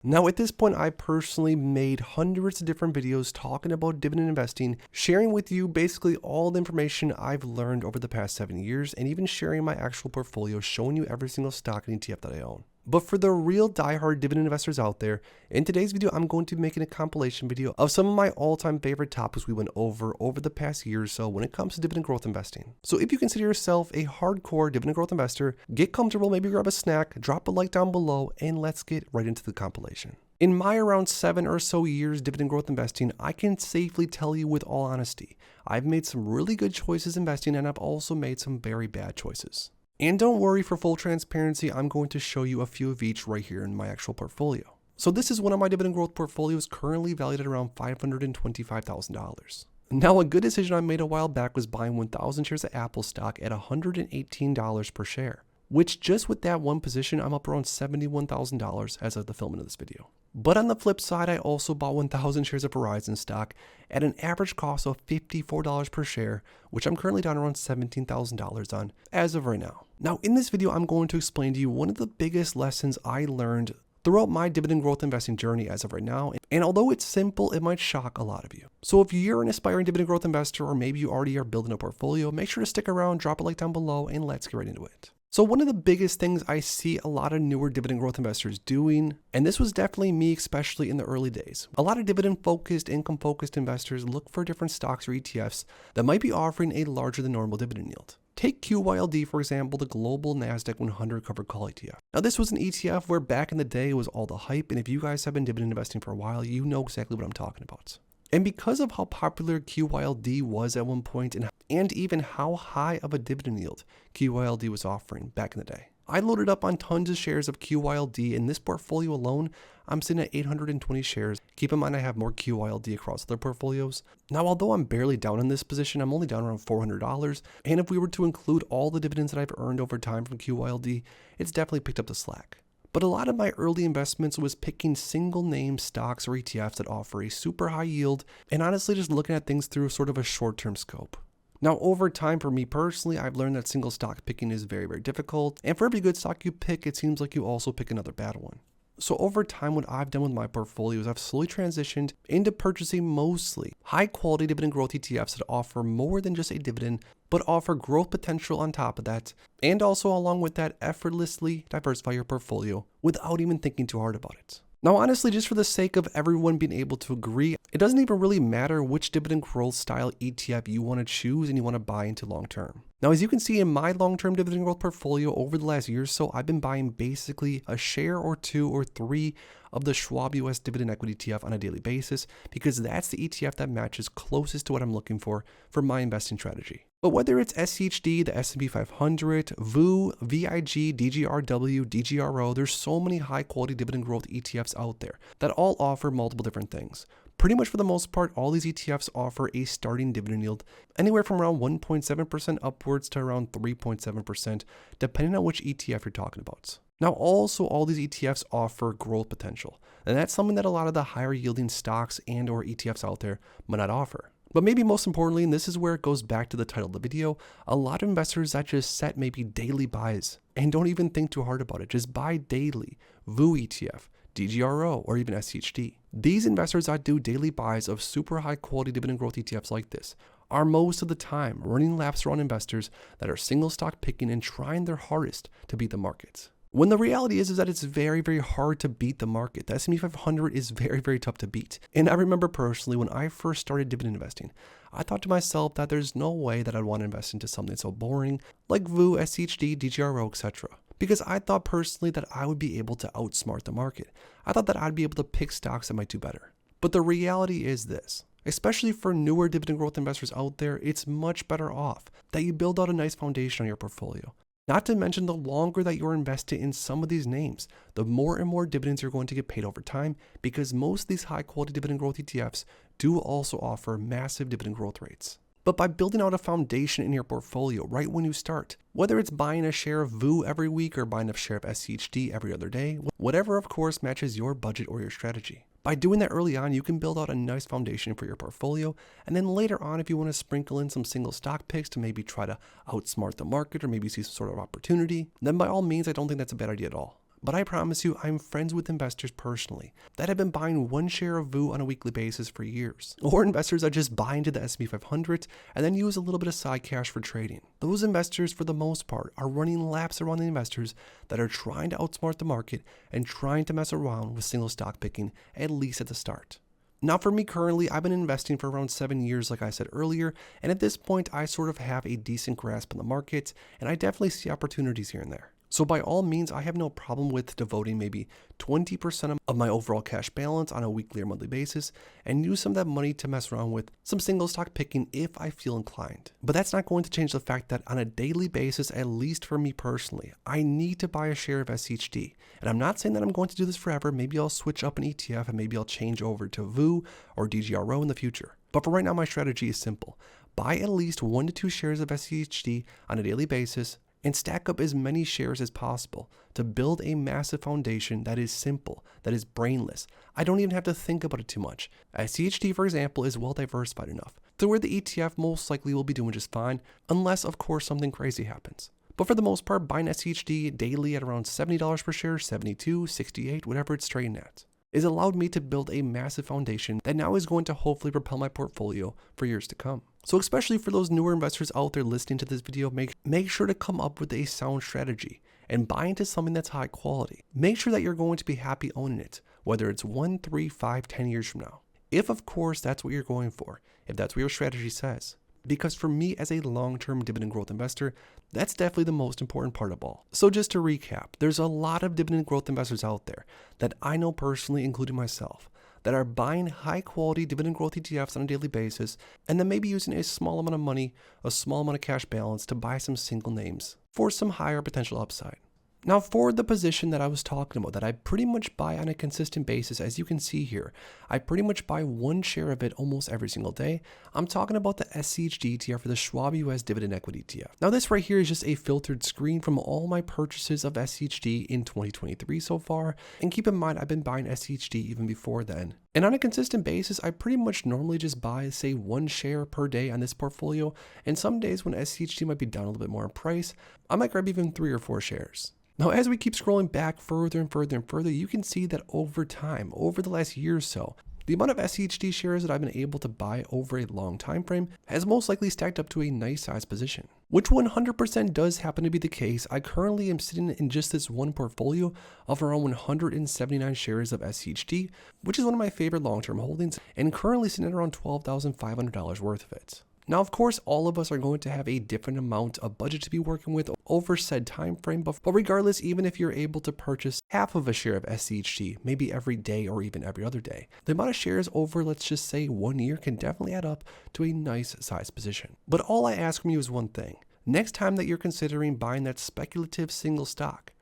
Now at this point, I personally made hundreds of different videos talking about dividend investing, sharing with you basically all the information I've learned over the past 7 years, and even sharing my actual portfolio, showing you every single stock and ETF that I own. But for the real diehard dividend investors out there, in today's video, I'm going to be making a compilation video of some of my all-time favorite topics we went over the past year or so when it comes to dividend growth investing. So if you consider yourself a hardcore dividend growth investor, get comfortable, maybe grab a snack, drop a like down below, and let's get right into the compilation. In my around 7 or so years dividend growth investing, I can safely tell you with all honesty, I've made some really good choices investing, and I've also made some very bad choices. And don't worry, for full transparency, I'm going to show you a few of each right here in my actual portfolio. So this is one of my dividend growth portfolios, currently valued at around $525,000. Now, a good decision I made a while back was buying 1,000 shares of Apple stock at $118 per share, which just with that one position, I'm up around $71,000 as of the filming of this video. But on the flip side, I also bought 1,000 shares of Verizon stock at an average cost of $54 per share, which I'm currently down around $17,000 on as of right now. Now, in this video, I'm going to explain to you one of the biggest lessons I learned throughout my dividend growth investing journey as of right now. And although it's simple, it might shock a lot of you. So if you're an aspiring dividend growth investor, or maybe you already are building a portfolio, make sure to stick around, drop a like down below, and let's get right into it. So one of the biggest things I see a lot of newer dividend growth investors doing, and this was definitely me, especially in the early days, a lot of dividend focused, income focused investors look for different stocks or ETFs that might be offering a larger than normal dividend yield. Take QYLD, for example, the global NASDAQ 100 covered call ETF. Now this was an ETF where back in the day it was all the hype, and if you guys have been dividend investing for a while, you know exactly what I'm talking about. And because of how popular QYLD was at one point, and even how high of a dividend yield QYLD was offering back in the day, I loaded up on tons of shares of QYLD. In this portfolio alone, I'm sitting at 820 shares. Keep in mind, I have more QYLD across other portfolios. Now, although I'm barely down in this position, I'm only down around $400. And if we were to include all the dividends that I've earned over time from QYLD, it's definitely picked up the slack. But a lot of my early investments was picking single name stocks or ETFs that offer a super high yield, and honestly just looking at things through sort of a short-term scope. Now, over time, for me personally, I've learned that single stock picking is very, very difficult. And for every good stock you pick, it seems like you also pick another bad one. So over time, what I've done with my portfolio is I've slowly transitioned into purchasing mostly high quality dividend growth ETFs that offer more than just a dividend, but offer growth potential on top of that. And also along with that, effortlessly diversify your portfolio without even thinking too hard about it. Now, honestly, just for the sake of everyone being able to agree, it doesn't even really matter which dividend growth style ETF you want to choose and you want to buy into long term. Now, as you can see in my long-term dividend growth portfolio over the last year or so, I've been buying basically a share or 2 or 3 of the Schwab US Dividend Equity ETF on a daily basis, because that's the ETF that matches closest to what I'm looking for my investing strategy. But whether it's SCHD, the S&P 500, VU, VIG, DGRW, DGRO, there's so many high quality dividend growth ETFs out there that all offer multiple different things. Pretty much for the most part, all these ETFs offer a starting dividend yield anywhere from around 1.7% upwards to around 3.7%, depending on which ETF you're talking about. Now, also, all these ETFs offer growth potential, and that's something that a lot of the higher yielding stocks and or ETFs out there might not offer. But maybe most importantly, and this is where it goes back to the title of the video, a lot of investors that just set maybe daily buys and don't even think too hard about it, just buy daily, VU ETF, DGRO, or even SCHD. These investors that do daily buys of super high quality dividend growth ETFs like this are most of the time running laps around investors that are single stock picking and trying their hardest to beat the markets. When the reality is that it's very, very hard to beat the market. The S&P 500 is very, very tough to beat. And I remember personally when I first started dividend investing, I thought to myself that there's no way that I'd want to invest into something so boring like VU, SCHD, DGRO, etc. Because I thought personally that I would be able to outsmart the market. I thought that I'd be able to pick stocks that might do better. But the reality is this. Especially for newer dividend growth investors out there, it's much better off that you build out a nice foundation on your portfolio. Not to mention, the longer that you're invested in some of these names, the more and more dividends you're going to get paid over time, because most of these high quality dividend growth ETFs do also offer massive dividend growth rates. But by building out a foundation in your portfolio right when you start, whether it's buying a share of VU every week or buying a share of SCHD every other day, whatever of course matches your budget or your strategy. By doing that early on, you can build out a nice foundation for your portfolio, and then later on, if you want to sprinkle in some single stock picks to maybe try to outsmart the market or maybe see some sort of opportunity, then by all means, I don't think that's a bad idea at all. But I promise you, I'm friends with investors personally that have been buying one share of VU on a weekly basis for years, or investors that just buy into the S&P 500 and then use a little bit of side cash for trading. Those investors, for the most part, are running laps around the investors that are trying to outsmart the market and trying to mess around with single stock picking, at least at the start. Now for me currently, I've been investing for around 7 years like I said earlier, and at this point I sort of have a decent grasp on the market, and I definitely see opportunities here and there. So by all means, I have no problem with devoting maybe 20% of my overall cash balance on a weekly or monthly basis and use some of that money to mess around with some single stock picking if I feel inclined. But that's not going to change the fact that on a daily basis, at least for me personally, I need to buy a share of SCHD. And I'm not saying that I'm going to do this forever. Maybe I'll switch up an ETF and maybe I'll change over to VU or DGRO in the future. But for right now, my strategy is simple. Buy at least 1 to 2 shares of SCHD on a daily basis and stack up as many shares as possible to build a massive foundation that is simple, that is brainless. I don't even have to think about it too much. SCHD, for example, is well diversified enough to where the ETF most likely will be doing just fine, unless of course something crazy happens. But for the most part, buying SCHD daily at around $70 per share, $72, $68, whatever it's trading at, is allowed me to build a massive foundation that now is going to hopefully propel my portfolio for years to come. So especially for those newer investors out there listening to this video, make sure to come up with a sound strategy and buy into something that's high quality. Make sure that you're going to be happy owning it, whether it's 1, 3, 5, 10 years from now. If of course that's what you're going for, if that's what your strategy says. Because for me as a long-term dividend growth investor, that's definitely the most important part of all. So just to recap, there's a lot of dividend growth investors out there that I know personally, including myself, that are buying high quality dividend growth ETFs on a daily basis and then maybe using a small amount of money, a small amount of cash balance to buy some single names for some higher potential upside. Now for the position that I was talking about that I pretty much buy on a consistent basis, as you can see here, I pretty much buy 1 share of it almost every single day. I'm talking about the SCHD ETF for the Schwab US Dividend Equity ETF. Now this right here is just a filtered screen from all my purchases of SCHD in 2023 so far. And keep in mind, I've been buying SCHD even before then. And on a consistent basis, I pretty much normally just buy, say, 1 share per day on this portfolio. And some days when SCHD might be down a little bit more in price, I might grab even 3 or 4 shares. Now, as we keep scrolling back further and further and further, you can see that over time, over the last year or so, the amount of SCHD shares that I've been able to buy over a long time frame has most likely stacked up to a nice size position, which 100% does happen to be the case. I currently am sitting in just this one portfolio of around 179 shares of SCHD, which is one of my favorite long-term holdings, and currently sitting at around $12,500 worth of it. Now, of course, all of us are going to have a different amount of budget to be working with over said time frame, but regardless, even if you're able to purchase half of a share of SCHD, maybe every day or even every other day, the amount of shares over, let's just say 1 year, can definitely add up to a nice size position. But all I ask from you is one thing. Next time that you're considering buying that speculative single stock,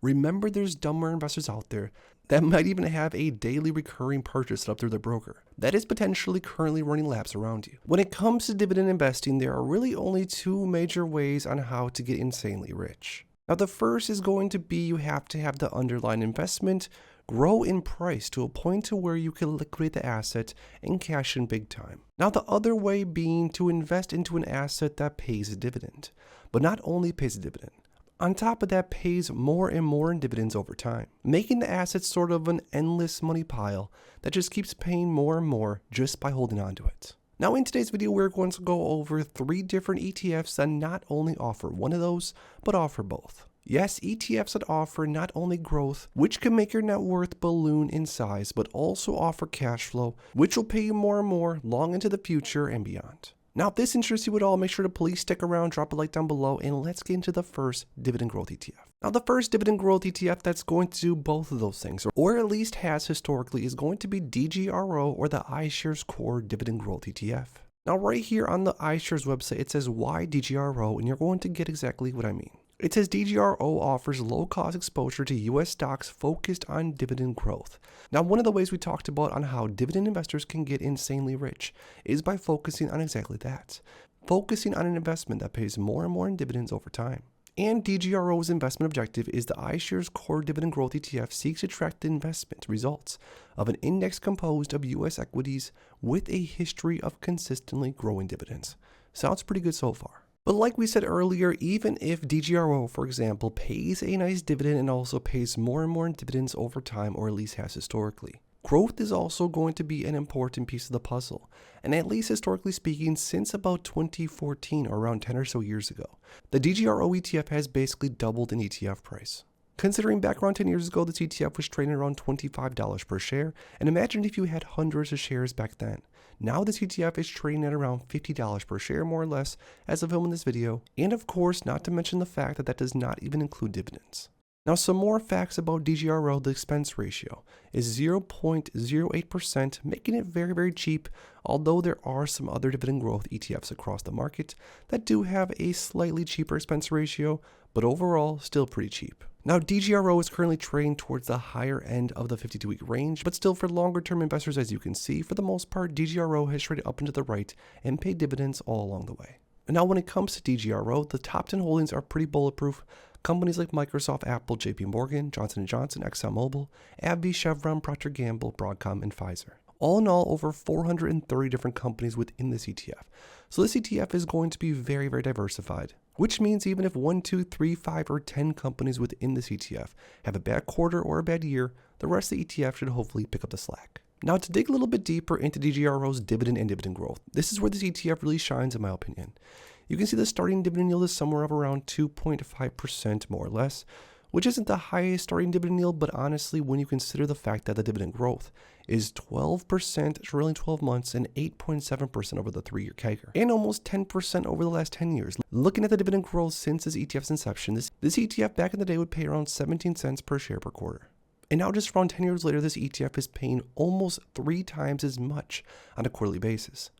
remember there's dumber investors out there that might even have a daily recurring purchase set up through their broker that is potentially currently running laps around you. When it comes to dividend investing, there are really only 2 major ways on how to get insanely rich. Now, the first is going to be you have to have the underlying investment grow in price to a point to where you can liquidate the asset and cash in big time. Now, the other way being to invest into an asset that pays a dividend, but not only pays a dividend. On top of that, pays more and more in dividends over time, making the asset sort of an endless money pile that just keeps paying more and more just by holding on to it. Now in today's video, we're going to go over 3 different ETFs that not only offer one of those, but offer both. Yes, ETFs that offer not only growth, which can make your net worth balloon in size, but also offer cash flow, which will pay you more and more long into the future and beyond. Now, if this interests you at all, make sure to please stick around, drop a like down below, and let's get into the first dividend growth ETF. Now, the first dividend growth ETF that's going to do both of those things, or at least has historically, is going to be DGRO, or the iShares Core Dividend Growth ETF. Now, right here on the iShares website, it says why DGRO, and you're going to get exactly what I mean. It says DGRO offers low-cost exposure to U.S. stocks focused on dividend growth. Now, one of the ways we talked about on how dividend investors can get insanely rich is by focusing on exactly that. Focusing on an investment that pays more and more in dividends over time. And DGRO's investment objective is the iShares Core Dividend Growth ETF seeks to track the investment results of an index composed of U.S. equities with a history of consistently growing dividends. Sounds pretty good so far. But like we said earlier, even if DGRO, for example, pays a nice dividend and also pays more and more in dividends over time, or at least has historically, growth is also going to be an important piece of the puzzle. And at least historically speaking, since about 2014 or around 10 or so years ago, the DGRO ETF has basically doubled in ETF price. Considering back around 10 years ago, this ETF was trading around $25 per share, and imagine if you had hundreds of shares back then. Now this ETF is trading at around $50 per share, more or less, as of filming this video, and of course, not to mention the fact that that does not even include dividends. Now, some more facts about DGRO. The expense ratio is 0.08%, making it very, very cheap, although there are some other dividend growth ETFs across the market that do have a slightly cheaper expense ratio, but overall, still pretty cheap. Now, DGRO is currently trading towards the higher end of the 52-week range, but still for longer-term investors, as you can see, for the most part, DGRO has traded up and to the right and paid dividends all along the way. And now, when it comes to DGRO, the top 10 holdings are pretty bulletproof. Companies like Microsoft, Apple, JP Morgan, Johnson & Johnson, ExxonMobil, AbbVie, Chevron, Procter & Gamble, Broadcom, and Pfizer. All in all, over 430 different companies within this ETF. So this ETF is going to be very, very diversified, which means even if 1, 2, 3, 5, or 10 companies within this ETF have a bad quarter or a bad year, the rest of the ETF should hopefully pick up the slack. Now, to dig a little bit deeper into DGRO's dividend and dividend growth, this is where this ETF really shines in my opinion. You can see the starting dividend yield is somewhere of around 2.5% more or less, which isn't the highest starting dividend yield, but honestly, when you consider the fact that the dividend growth is 12% trailing 12 months and 8.7% over the 3-year CAGR, and almost 10% over the last 10 years. Looking at the dividend growth since this ETF's inception, this ETF back in the day would pay around 17 cents per share per quarter. And now just around 10 years later, this ETF is paying almost 3 times as much on a quarterly basis.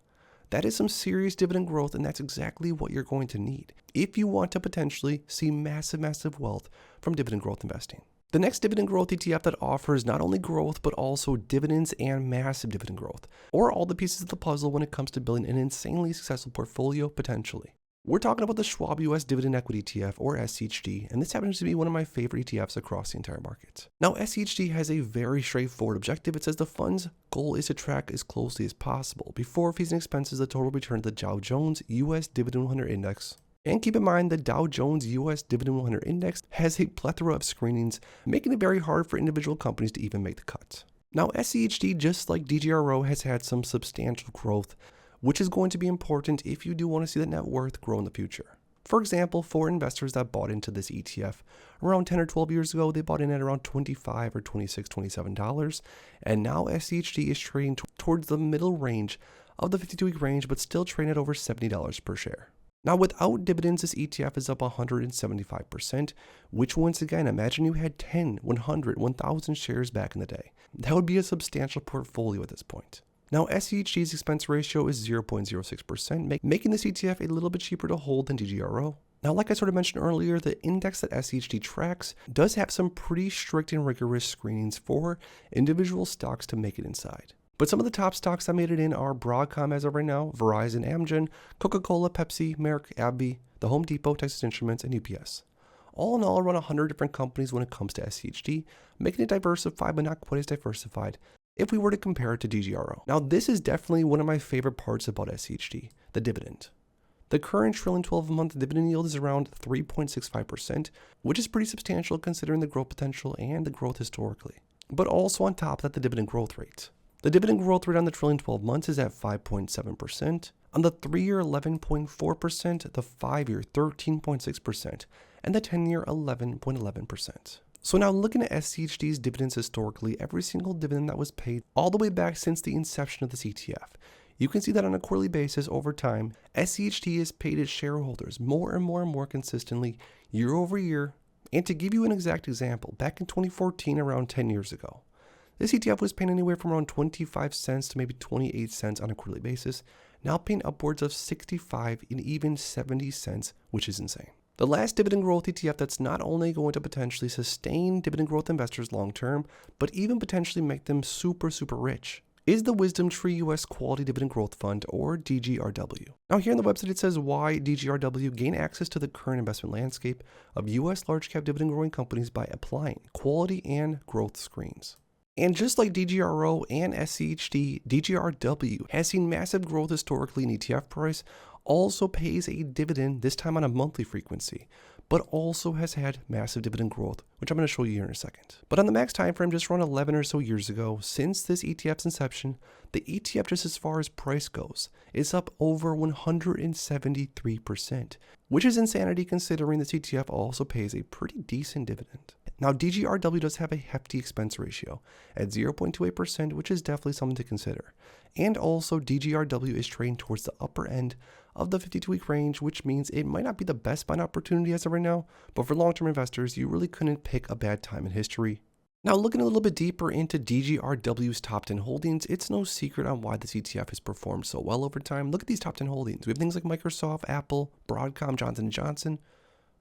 That is some serious dividend growth, and that's exactly what you're going to need if you want to potentially see massive, massive wealth from dividend growth investing. The next dividend growth ETF that offers not only growth, but also dividends and massive dividend growth, or all the pieces of the puzzle when it comes to building an insanely successful portfolio potentially. We're talking about the Schwab US Dividend Equity ETF, or SCHD, and this happens to be one of my favorite ETFs across the entire market. Now, SCHD has a very straightforward objective. It says the fund's goal is to track as closely as possible, before fees and expenses, the total return to the Dow Jones US Dividend 100 Index. And keep in mind, the Dow Jones US Dividend 100 Index has a plethora of screenings, making it very hard for individual companies to even make the cut. Now, SCHD, just like DGRO, has had some substantial growth, which is going to be important if you do want to see that net worth grow in the future. For example, for investors that bought into this ETF around 10 or 12 years ago, they bought in at around $25 or $26, $27, and now SCHD is trading towards the middle range of the 52-week range, but still trading at over $70 per share. Now, without dividends, this ETF is up 175%, which once again, imagine you had 10, 100, 1,000 shares back in the day. That would be a substantial portfolio at this point. Now, SCHD's expense ratio is 0.06%, making this ETF a little bit cheaper to hold than DGRO. Now, like I sort of mentioned earlier, the index that SCHD tracks does have some pretty strict and rigorous screenings for individual stocks to make it inside. But some of the top stocks that made it in are Broadcom as of right now, Verizon, Amgen, Coca-Cola, Pepsi, Merck, AbbVie, the Home Depot, Texas Instruments, and UPS. All in all, around 100 different companies when it comes to SCHD, making it diversified but not quite as diversified if we were to compare it to DGRO. Now, this is definitely one of my favorite parts about SCHD, the dividend. The current trailing 12-month dividend yield is around 3.65%, which is pretty substantial considering the growth potential and the growth historically. But also on top of that, the dividend growth rate. The dividend growth rate on the trailing 12 months is at 5.7%, on the 3-year 11.4%, the 5-year 13.6%, and the 10-year 11.11%. So now looking at SCHD's dividends historically, every single dividend that was paid all the way back since the inception of this ETF, you can see that on a quarterly basis over time, SCHD has paid its shareholders more and more and more consistently year over year. And to give you an exact example, back in 2014, around 10 years ago, this ETF was paying anywhere from around 25 cents to maybe 28 cents on a quarterly basis, now paying upwards of 65 and even 70 cents, which is insane. The last dividend growth ETF that's not only going to potentially sustain dividend growth investors long term, but even potentially make them super, super rich, is the Wisdom Tree US Quality Dividend Growth Fund, or DGRW. Now here on the website it says why DGRW gain access to the current investment landscape of US large cap dividend growing companies by applying quality and growth screens. And just like DGRO and SCHD, DGRW has seen massive growth historically in ETF price, also pays a dividend, this time on a monthly frequency, but also has had massive dividend growth, which I'm going to show you here in a second. But on the max time frame, just around 11 or so years ago, since this ETF's inception, the ETF, just as far as price goes, is up over 173%, which is insanity considering this ETF also pays a pretty decent dividend. Now, DGRW does have a hefty expense ratio at 0.28%, which is definitely something to consider. And also, DGRW is trading towards the upper end of the 52-week range, which means it might not be the best buying opportunity as of right now, but for long-term investors, you really couldn't pick a bad time in history. Now, looking a little bit deeper into DGRW's top 10 holdings, it's no secret on why this ETF has performed so well over time. Look at these top 10 holdings. We have things like Microsoft, Apple, Broadcom, Johnson & Johnson,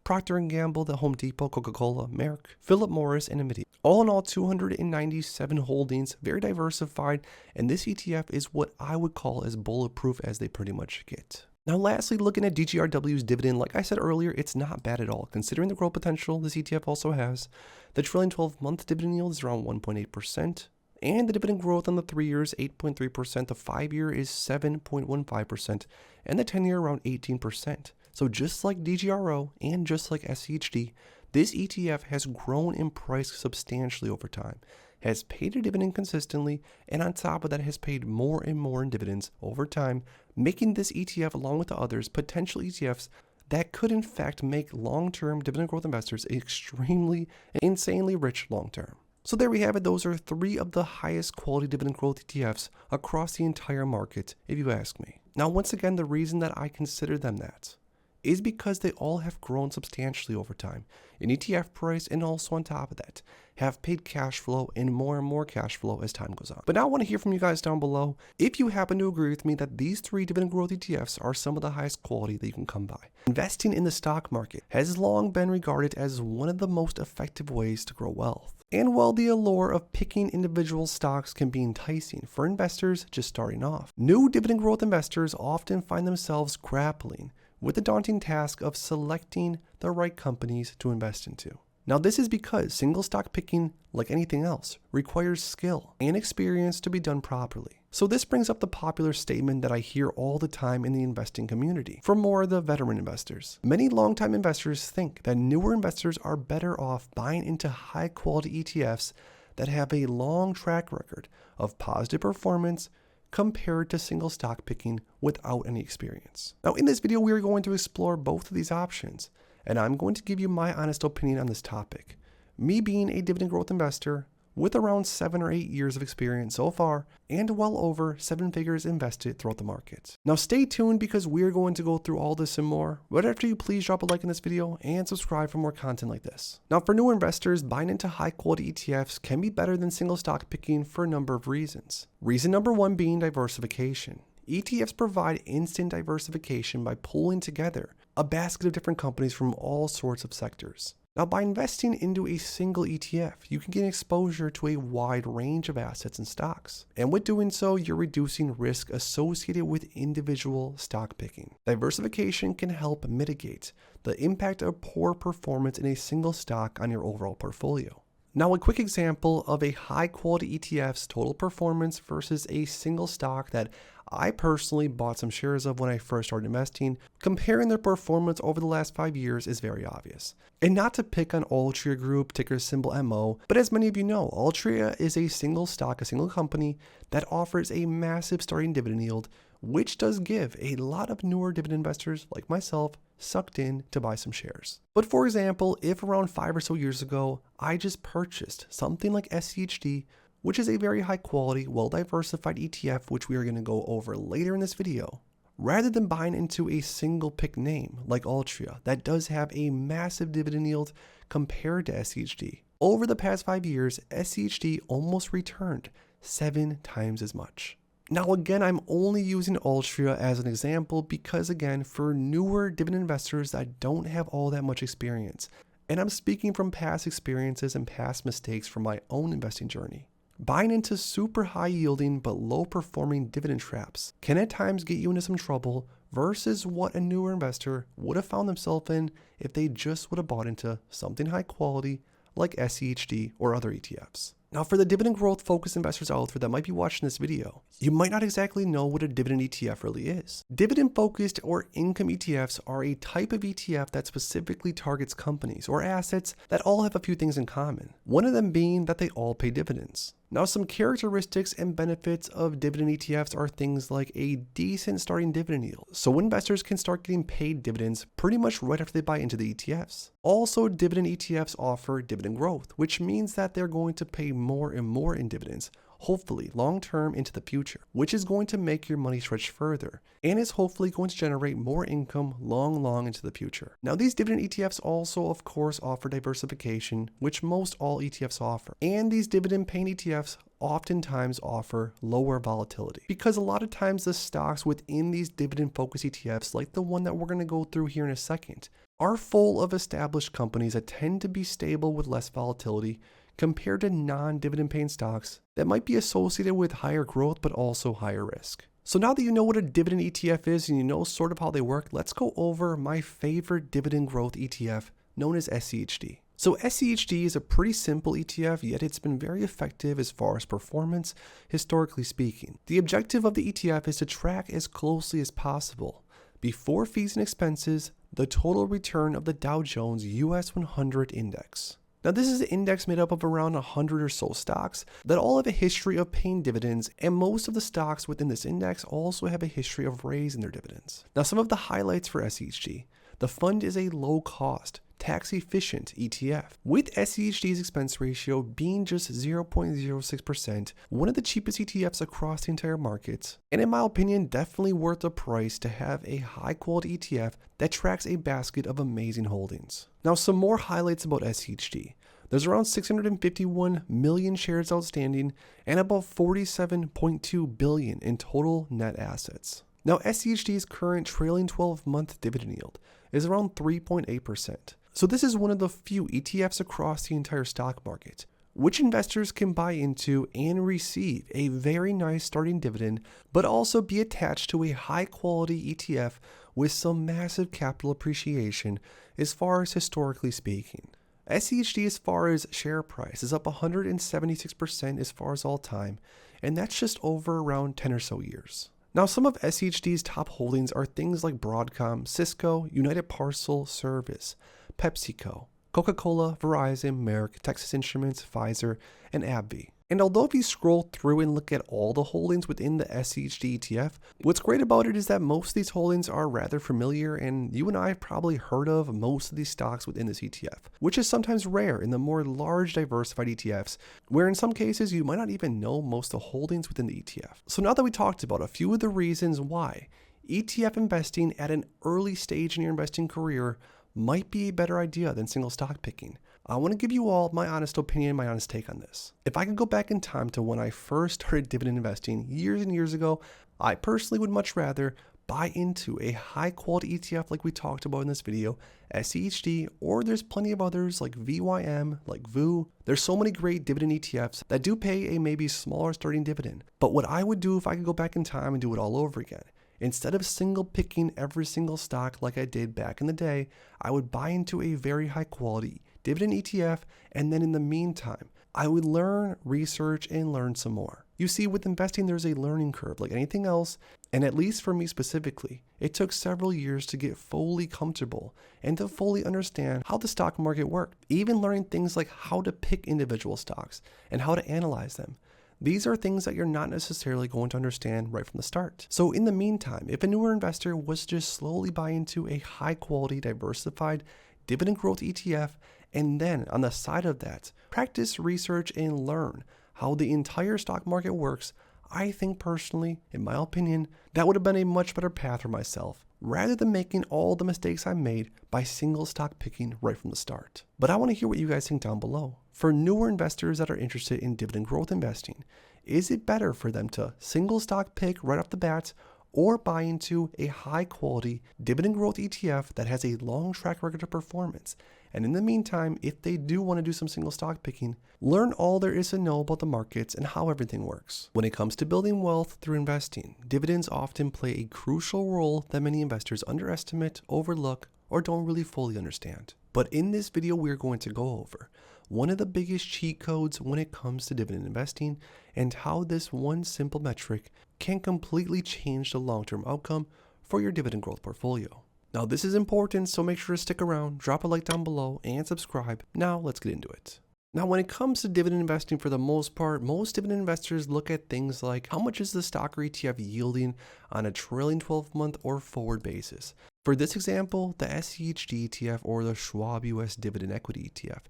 Procter & Gamble, the Home Depot, Coca-Cola, Merck, Philip Morris, and Nvidia. All in all, 297 holdings, very diversified, and this ETF is what I would call as bulletproof as they pretty much get. Now, lastly, looking at DGRW's dividend, like I said earlier, it's not bad at all, considering the growth potential this ETF also has. The trailing 12-month dividend yield is around 1.8%, and the dividend growth on the 3 years, 8.3%, the 5-year is 7.15%, and the 10-year around 18%. So just like DGRO and just like SCHD, this ETF has grown in price substantially over time, has paid a dividend consistently, and on top of that has paid more and more in dividends over time, making this ETF, along with the others, potential ETFs that could in fact make long-term dividend growth investors extremely, insanely rich long-term. So there we have it. Those are 3 of the highest quality dividend growth ETFs across the entire market, if you ask me. Now, once again, the reason that I consider them that is because they all have grown substantially over time in ETF price, and also on top of that have paid cash flow and more cash flow as time goes on. But now I want to hear from you guys down below if you happen to agree with me that these 3 dividend growth ETFs are some of the highest quality that you can come by. Investing in the stock market has long been regarded as one of the most effective ways to grow wealth. And while the allure of picking individual stocks can be enticing for investors just starting off, new dividend growth investors often find themselves grappling with the daunting task of selecting the right companies to invest into. Now, this is because single stock picking, like anything else, requires skill and experience to be done properly. So this brings up the popular statement that I hear all the time in the investing community from more of the veteran investors. Many longtime investors think that newer investors are better off buying into high quality ETFs that have a long track record of positive performance compared to single stock picking without any experience. Now, in this video, we are going to explore both of these options, and I'm going to give you my honest opinion on this topic. Me being a dividend growth investor with around 7 or 8 years of experience so far, and well over 7 figures invested throughout the market. Now stay tuned because we're going to go through all this and more. But after you, please drop a like in this video and subscribe for more content like this. Now, for newer investors, buying into high quality ETFs can be better than single stock picking for a number of reasons. Reason number 1 being diversification. ETFs provide instant diversification by pulling together a basket of different companies from all sorts of sectors. Now, by investing into a single ETF, you can get exposure to a wide range of assets and stocks. And with doing so, you're reducing risk associated with individual stock picking. Diversification can help mitigate the impact of poor performance in a single stock on your overall portfolio. Now, a quick example of a high quality ETF's total performance versus a single stock that I personally bought some shares of when I first started investing, comparing their performance over the last 5 years is very obvious. And not to pick on Altria Group, ticker symbol MO, but as many of you know, Altria is a single stock, a single company that offers a massive starting dividend yield, which does give a lot of newer dividend investors like myself sucked in to buy some shares. But for example, if around 5 or so years ago, I just purchased something like SCHD, which is a very high quality, well-diversified ETF, which we are going to go over later in this video, rather than buying into a single pick name like Altria that does have a massive dividend yield compared to SCHD. Over the past 5 years, SCHD almost returned 7 times as much. Now again, I'm only using Altria as an example because again, for newer dividend investors that don't have all that much experience, and I'm speaking from past experiences and past mistakes from my own investing journey, buying into super high yielding but low performing dividend traps can at times get you into some trouble versus what a newer investor would have found themselves in if they just would have bought into something high quality like SCHD or other ETFs. Now, for the dividend growth focused investors out there that might be watching this video, you might not exactly know what a dividend ETF really is. Dividend focused or income ETFs are a type of ETF that specifically targets companies or assets that all have a few things in common. One of them being that they all pay dividends. Now, some characteristics and benefits of dividend ETFs are things like a decent starting dividend yield, so investors can start getting paid dividends pretty much right after they buy into the ETFs. Also, dividend ETFs offer dividend growth, which means that they're going to pay more and more in dividends, hopefully long-term into the future, which is going to make your money stretch further and is hopefully going to generate more income long into the future. Now, these dividend ETFs also, of course, offer diversification, which most all ETFs offer. And these dividend paying ETFs oftentimes offer lower volatility because a lot of times the stocks within these dividend focused ETFs, like the one that we're going to go through here in a second, are full of established companies that tend to be stable with less volatility compared to non-dividend paying stocks that might be associated with higher growth but also higher risk. So now that you know what a dividend ETF is and you know sort of how they work, let's go over my favorite dividend growth ETF known as SCHD. So SCHD is a pretty simple ETF, yet it's been very effective as far as performance, historically speaking. The objective of the ETF is to track as closely as possible, before fees and expenses, the total return of the Dow Jones US 100 index. Now, this is an index made up of around 100 or so stocks that all have a history of paying dividends, and most of the stocks within this index also have a history of raising their dividends. Now, some of the highlights for SCHD. The fund is a low-cost, tax-efficient ETF, with SCHD's expense ratio being just 0.06%, one of the cheapest ETFs across the entire market, and in my opinion, definitely worth the price to have a high-quality ETF that tracks a basket of amazing holdings. Now, some more highlights about SCHD. There's around 651 million shares outstanding and about 47.2 billion in total net assets. Now, SCHD's current trailing 12-month dividend yield is around 3.8%. So this is one of the few ETFs across the entire stock market, which investors can buy into and receive a very nice starting dividend, but also be attached to a high-quality ETF with some massive capital appreciation as far as historically speaking. SCHD, as far as share price, is up 176% as far as all time, and that's just over around 10 or so years. Now, some of SCHD's top holdings are things like Broadcom, Cisco, United Parcel Service, PepsiCo, Coca-Cola, Verizon, Merck, Texas Instruments, Pfizer, and AbbVie. And although if you scroll through and look at all the holdings within the SCHD ETF, what's great about it is that most of these holdings are rather familiar, and you and I have probably heard of most of these stocks within this ETF, which is sometimes rare in the more large diversified ETFs, where in some cases you might not even know most of the holdings within the ETF. So now that we talked about a few of the reasons why ETF investing at an early stage in your investing career might be a better idea than single stock picking, I want to give you all my honest opinion, my honest take on this. If I could go back in time to when I first started dividend investing years and years ago, I personally would much rather buy into a high quality ETF like we talked about in this video, SCHD, or there's plenty of others like VYM, like VU. There's so many great dividend ETFs that do pay a maybe smaller starting dividend. But what I would do if I could go back in time and do it all over again, instead of single picking every single stock like I did back in the day, I would buy into a very high quality dividend ETF, and then in the meantime, I would learn, research, and learn some more. You see, with investing, there's a learning curve like anything else, and at least for me specifically, it took several years to get fully comfortable and to fully understand how the stock market worked, even learning things like how to pick individual stocks and how to analyze them. These are things that you're not necessarily going to understand right from the start. So in the meantime, if a newer investor was to just slowly buy into a high quality, diversified dividend growth ETF, and then on the side of that, practice, research, and learn how the entire stock market works, I think personally, in my opinion, that would have been a much better path for myself, rather than making all the mistakes I made by single stock picking right from the start. But I want to hear what you guys think down below. For newer investors that are interested in dividend growth investing, is it better for them to single stock pick right off the bat, or buy into a high quality dividend growth ETF that has a long track record of performance? And in the meantime, if they do want to do some single stock picking, learn all there is to know about the markets and how everything works. When it comes to building wealth through investing, dividends often play a crucial role that many investors underestimate, overlook, or don't really fully understand. But in this video, we're going to go over one of the biggest cheat codes when it comes to dividend investing, and how this one simple metric can completely change the long-term outcome for your dividend growth portfolio. Now this is important, so make sure to stick around, drop a like down below, and subscribe. Now let's get into it. Now when it comes to dividend investing, for the most part, most dividend investors look at things like how much is the stock or ETF yielding on a trailing 12-month or forward basis. For this example, the SCHD ETF, or the Schwab US Dividend Equity ETF,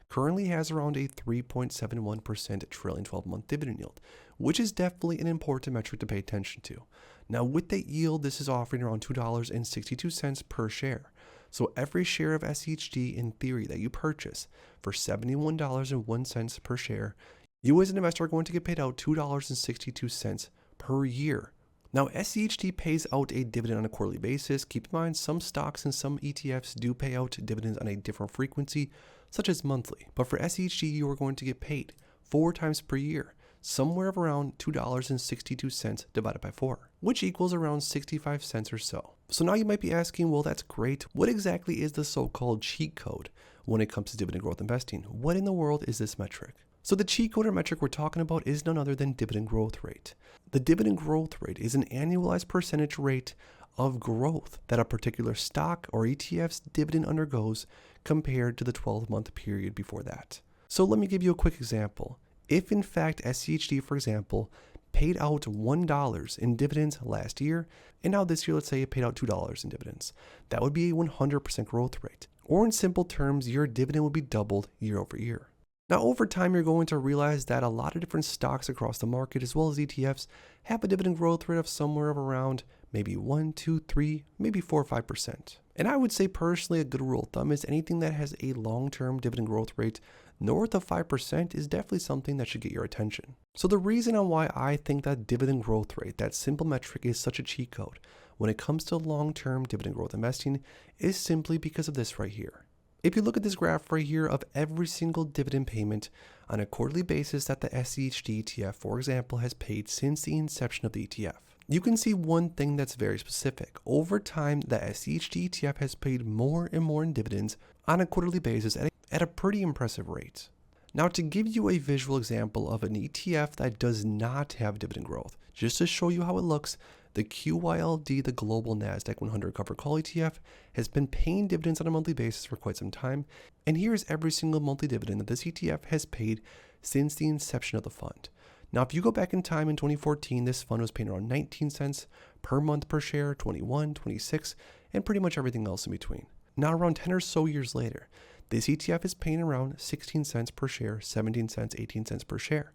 currently has around a 3.71% trailing 12-month dividend yield, which is definitely an important metric to pay attention to. Now with that yield, this is offering around $2.62 per share. So every share of SCHD in theory that you purchase for $71.01 per share, you as an investor are going to get paid out $2.62 per year. Now SCHD pays out a dividend on a quarterly basis. Keep in mind, some stocks and some ETFs do pay out dividends on a different frequency, such as monthly. But for SCHD, you are going to get paid 4 times per year, somewhere of around $2.62 divided by 4, which equals around 65 cents or so. So now you might be asking, well, that's great. What exactly is the so-called cheat code when it comes to dividend growth investing? What in the world is this metric? So the cheat code or metric we're talking about is none other than dividend growth rate. The dividend growth rate is an annualized percentage rate of growth that a particular stock or ETF's dividend undergoes compared to the 12-month period before that. So let me give you a quick example. If in fact SCHD, for example, paid out $1 in dividends last year, and now this year, let's say it paid out $2 in dividends, that would be a 100% growth rate. Or in simple terms, your dividend would be doubled year over year. Now over time, you're going to realize that a lot of different stocks across the market, as well as ETFs, have a dividend growth rate of somewhere of around maybe 1, 2, 3, maybe 4 or 5%. And I would say personally, a good rule of thumb is anything that has a long-term dividend growth rate north of 5% is definitely something that should get your attention. So the reason on why I think that dividend growth rate, that simple metric, is such a cheat code when it comes to long-term dividend growth investing is simply because of this right here. If you look at this graph right here of every single dividend payment on a quarterly basis that the SCHD ETF, for example, has paid since the inception of the ETF, you can see one thing that's very specific. Over time, the SCHD ETF has paid more and more in dividends on a quarterly basis at a pretty impressive rate. Now, to give you a visual example of an ETF that does not have dividend growth, just to show you how it looks, the QYLD, the Global NASDAQ 100 Covered Call ETF, has been paying dividends on a monthly basis for quite some time. And here's every single monthly dividend that this ETF has paid since the inception of the fund. Now, if you go back in time in 2014, this fund was paying around 19 cents per month per share, 21, 26, and pretty much everything else in between. Now, around 10 or so years later, this ETF is paying around 16 cents per share, 17 cents, 18 cents per share.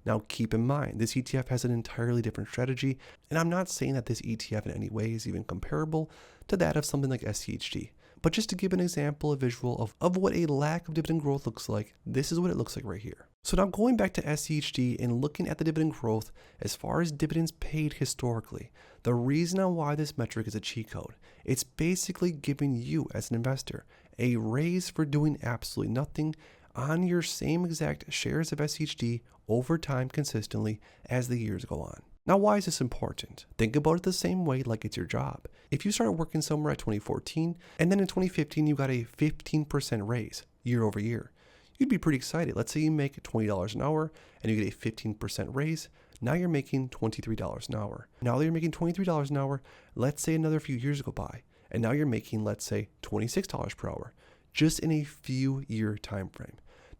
Now, keep in mind, this ETF has an entirely different strategy, and I'm not saying that this ETF in any way is even comparable to that of something like SCHD. But just to give an example, a visual of what a lack of dividend growth looks like, this is what it looks like right here. So now going back to SCHD and looking at the dividend growth as far as dividends paid historically, the reason on why this metric is a cheat code, it's basically giving you as an investor a raise for doing absolutely nothing on your same exact shares of SCHD over time consistently as the years go on. Now, why is this important? Think about it the same way like it's your job. If you started working somewhere at 2014, and then in 2015 you got a 15% raise year over year, you'd be pretty excited. Let's say you make $20 an hour and you get a 15% raise. Now you're making $23 an hour. Now that you're making $23 an hour, let's say another few years go by, and now you're making, let's say, $26 per hour, just in a few year time frame.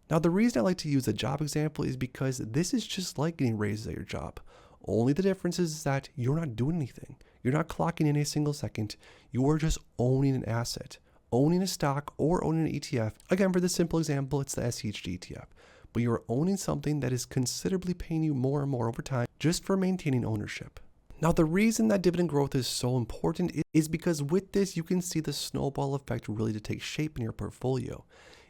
Now, the reason I like to use a job example is because this is just like getting raises at your job. Only the difference is that you're not doing anything. You're not clocking in a single second. You are just owning an asset, owning a stock or owning an ETF. Again, for this simple example, it's the SCHD ETF. But you're owning something that is considerably paying you more and more over time just for maintaining ownership. Now, the reason that dividend growth is so important is because with this, you can see the snowball effect really to take shape in your portfolio.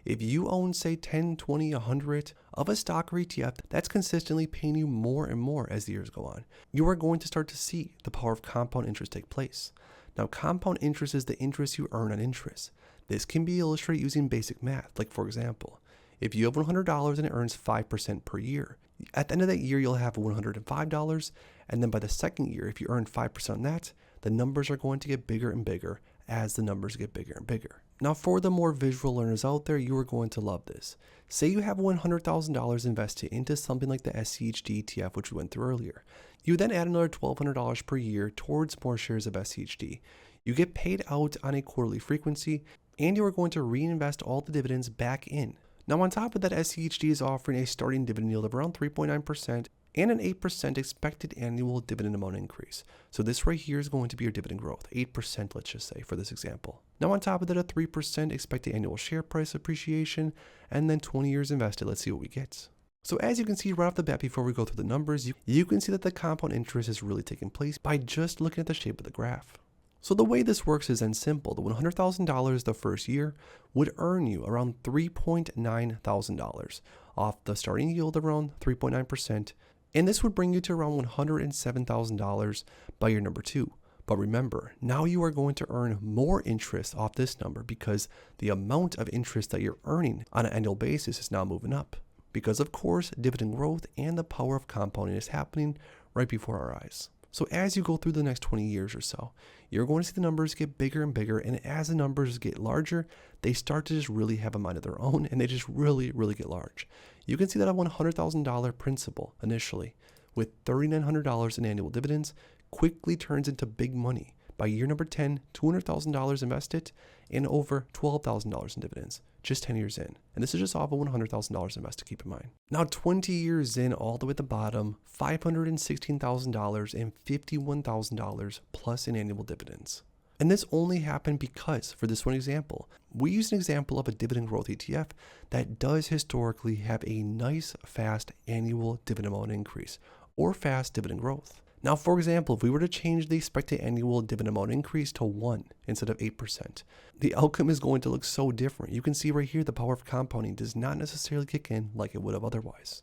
If you own, say, 10, 20, 100 of a stock or ETF that's consistently paying you more and more as the years go on, you are going to start to see the power of compound interest take place. Now, compound interest is the interest you earn on interest. This can be illustrated using basic math. Like, for example, if you have $100 and it earns 5% per year, at the end of that year, you'll have $105. And then by the second year, if you earn 5% on that, the numbers are going to get bigger and bigger as the numbers get bigger and bigger. Now for the more visual learners out there, you are going to love this. Say you have $100,000 invested into something like the SCHD ETF, which we went through earlier. You then add another $1,200 per year towards more shares of SCHD. You get paid out on a quarterly frequency, and you are going to reinvest all the dividends back in. Now on top of that, SCHD is offering a starting dividend yield of around 3.9% and an 8% expected annual dividend amount increase. So this right here is going to be your dividend growth, 8%, let's just say, for this example. Now on top of that, a 3% expected annual share price appreciation, and then 20 years invested. Let's see what we get. So as you can see right off the bat, before we go through the numbers, you can see that the compound interest is really taking place by just looking at the shape of the graph. So the way this works is then simple. The $100,000 the first year would earn you around $3,900 off the starting yield of around 3.9%, and this would bring you to around $107,000 by year number 2. But remember, now you are going to earn more interest off this number because the amount of interest that you're earning on an annual basis is now moving up. Because of course, dividend growth and the power of compounding is happening right before our eyes. So as you go through the next 20 years or so, you're going to see the numbers get bigger and bigger, and as the numbers get larger, they start to just really have a mind of their own, and they just really get large. You can see that a $100,000 principal initially, with $3,900 in annual dividends, quickly turns into big money. By year number 10, $200,000 invested and over $12,000 in dividends, just 10 years in. And this is just off of $100,000 invested, keep in mind. Now 20 years in, all the way at the bottom, $516,000 and $51,000 plus in annual dividends. And this only happened because, for this one example, we used an example of a dividend growth ETF that does historically have a nice, fast annual dividend amount increase, or fast dividend growth. Now, for example, if we were to change the expected annual dividend amount increase to 1 instead of 8%, the outcome is going to look so different. You can see right here the power of compounding does not necessarily kick in like it would have otherwise.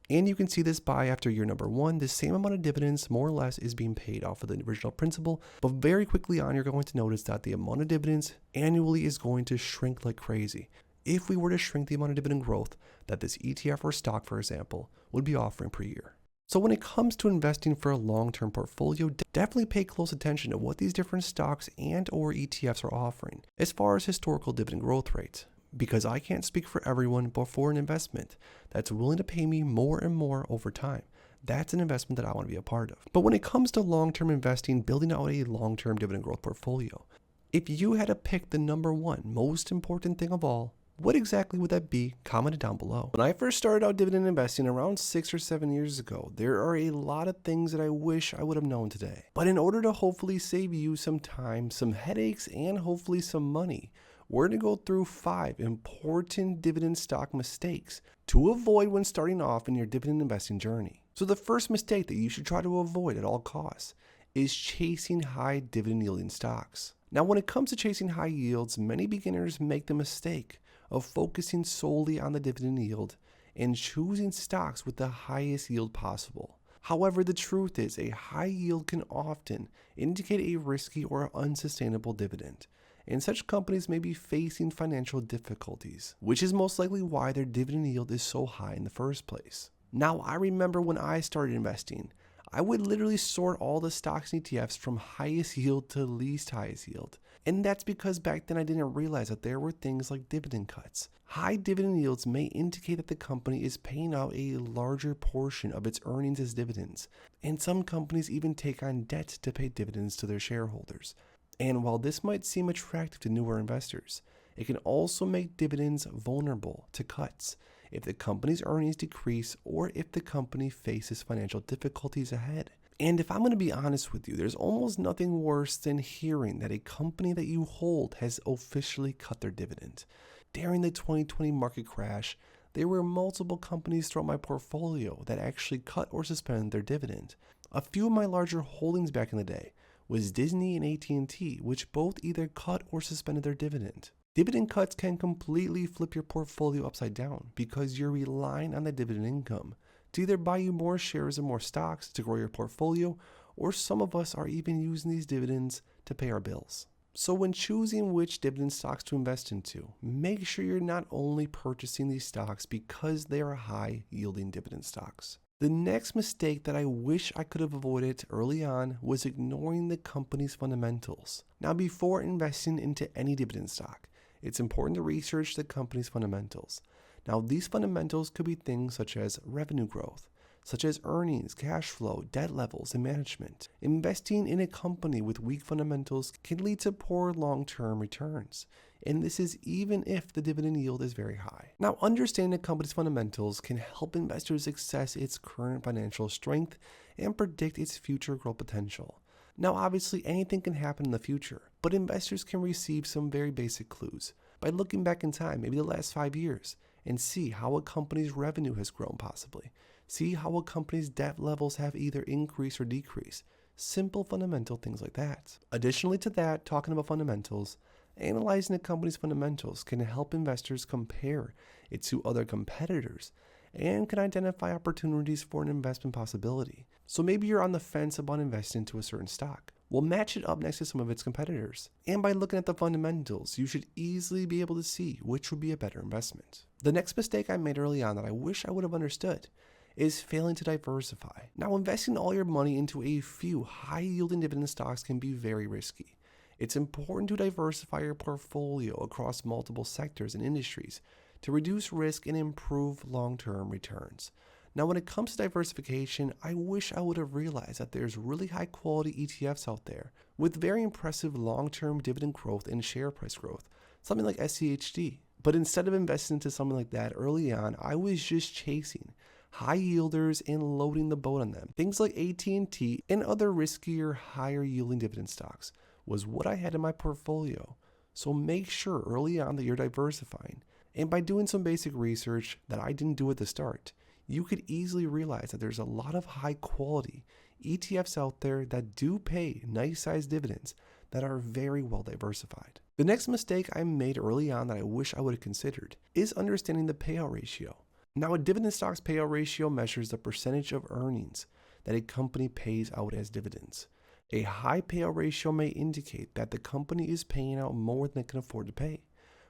And you can see this by after year number 1, the same amount of dividends more or less is being paid off of the original principal, but very quickly on you're going to notice that the amount of dividends annually is going to shrink like crazy. If we were to shrink the amount of dividend growth that this ETF or stock, for example, would be offering per year. So when it comes to investing for a long-term portfolio, definitely pay close attention to what these different stocks and or ETFs are offering as far as historical dividend growth rates. Because I can't speak for everyone, but for an investment that's willing to pay me more and more over time, that's an investment that I want to be a part of. But when it comes to long-term investing, building out a long-term dividend growth portfolio, if you had to pick the number one most important thing of all, what exactly would that be? Comment it down below. When I first started out dividend investing around 6 or 7 years ago, there are a lot of things that I wish I would have known today. But in order to hopefully save you some time, some headaches, and hopefully some money, we're going to go through 5 important dividend stock mistakes to avoid when starting off in your dividend investing journey. So the first mistake that you should try to avoid at all costs is chasing high dividend yielding stocks. Now, when it comes to chasing high yields, many beginners make the mistake of focusing solely on the dividend yield and choosing stocks with the highest yield possible. However, the truth is a high yield can often indicate a risky or unsustainable dividend, and such companies may be facing financial difficulties, which is most likely why their dividend yield is so high in the first place. Now, I remember when I started investing, I would literally sort all the stocks and ETFs from highest yield to least highest yield. And that's because back then I didn't realize that there were things like dividend cuts. High dividend yields may indicate that the company is paying out a larger portion of its earnings as dividends. And some companies even take on debt to pay dividends to their shareholders. And while this might seem attractive to newer investors, it can also make dividends vulnerable to cuts if the company's earnings decrease or if the company faces financial difficulties ahead. And if I'm going to be honest with you, there's almost nothing worse than hearing that a company that you hold has officially cut their dividend. During the 2020 market crash, there were multiple companies throughout my portfolio that actually cut or suspended their dividend. A few of my larger holdings back in the day was Disney and AT&T, which both either cut or suspended their dividend. Dividend cuts can completely flip your portfolio upside down because you're relying on the dividend income to either buy you more shares and more stocks to grow your portfolio, or some of us are even using these dividends to pay our bills. So when choosing which dividend stocks to invest into, make sure you're not only purchasing these stocks because they are high yielding dividend stocks. The next mistake that I wish I could have avoided early on was ignoring the company's fundamentals. Now, before investing into any dividend stock, it's important to research the company's fundamentals. Now, these fundamentals could be things such as revenue growth, such as earnings, cash flow, debt levels, and management. Investing in a company with weak fundamentals can lead to poor long-term returns, and this is even if the dividend yield is very high. Now, understanding a company's fundamentals can help investors assess its current financial strength and predict its future growth potential. Now, obviously, anything can happen in the future, but investors can receive some very basic clues by looking back in time, maybe the last 5 years, and see how a company's revenue has grown possibly. See how a company's debt levels have either increased or decreased. Simple fundamental things like that. Additionally to that, talking about fundamentals, analyzing a company's fundamentals can help investors compare it to other competitors and can identify opportunities for an investment possibility. So maybe you're on the fence about investing into a certain stock. Well, match it up next to some of its competitors. And by looking at the fundamentals, you should easily be able to see which would be a better investment. The next mistake I made early on that I wish I would have understood is failing to diversify. Now, investing all your money into a few high-yielding dividend stocks can be very risky. It's important to diversify your portfolio across multiple sectors and industries to reduce risk and improve long-term returns. Now, when it comes to diversification, I wish I would have realized that there's really high-quality ETFs out there with very impressive long-term dividend growth and share price growth, something like SCHD. But instead of investing into something like that early on, I was just chasing high yielders and loading the boat on them. Things like AT&T and other riskier, higher yielding dividend stocks was what I had in my portfolio. So make sure early on that you're diversifying. And by doing some basic research that I didn't do at the start, you could easily realize that there's a lot of high quality ETFs out there that do pay nice sized dividends that are very well diversified. The next mistake I made early on that I wish I would have considered is understanding the payout ratio. Now, a dividend stock's payout ratio measures the percentage of earnings that a company pays out as dividends. A high payout ratio may indicate that the company is paying out more than it can afford to pay,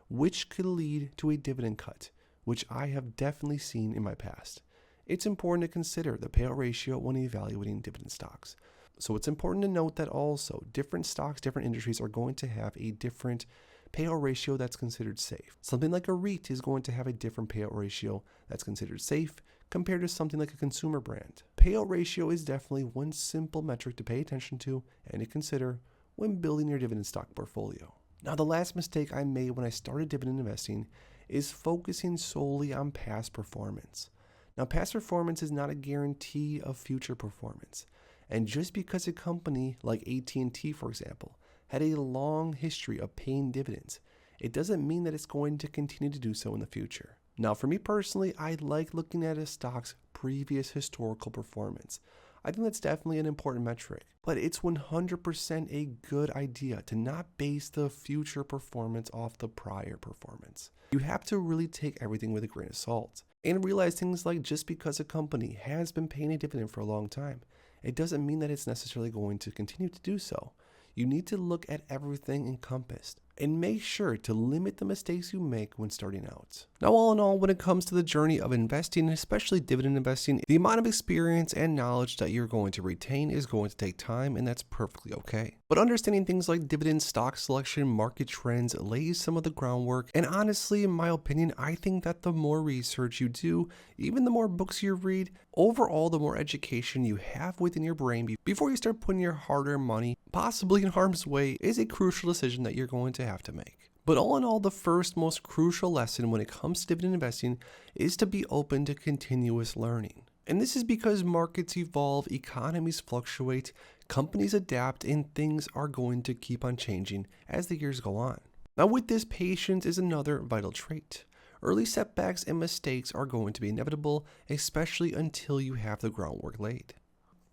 which could lead to a dividend cut, which I have definitely seen in my past. It's important to consider the payout ratio when evaluating dividend stocks. So it's important to note that also different stocks, different industries are going to have a different payout ratio that's considered safe. Something like a REIT is going to have a different payout ratio that's considered safe compared to something like a consumer brand. Payout ratio is definitely one simple metric to pay attention to and to consider when building your dividend stock portfolio. Now, the last mistake I made when I started dividend investing is focusing solely on past performance. Now, past performance is not a guarantee of future performance. And just because a company like AT&T, for example, had a long history of paying dividends, it doesn't mean that it's going to continue to do so in the future. Now, for me personally, I like looking at a stock's previous historical performance. I think that's definitely an important metric, but it's 100% a good idea to not base the future performance off the prior performance. You have to really take everything with a grain of salt and realize things like just because a company has been paying a dividend for a long time, it doesn't mean that it's necessarily going to continue to do so. You need to look at everything encompassed and make sure to limit the mistakes you make when starting out. Now, all in all, when it comes to the journey of investing, especially dividend investing, the amount of experience and knowledge that you're going to retain is going to take time, and that's perfectly okay. But understanding things like dividend, stock selection, market trends lays some of the groundwork, and honestly, in my opinion, I think that the more research you do, even the more books you read, overall, the more education you have within your brain before you start putting your hard-earned money, possibly in harm's way, is a crucial decision that you're going to have to make. But all in all, the first most crucial lesson when it comes to dividend investing is to be open to continuous learning. And this is because markets evolve, economies fluctuate, companies adapt, and things are going to keep on changing as the years go on. Now, with this, patience is another vital trait. Early setbacks and mistakes are going to be inevitable, especially until you have the groundwork laid.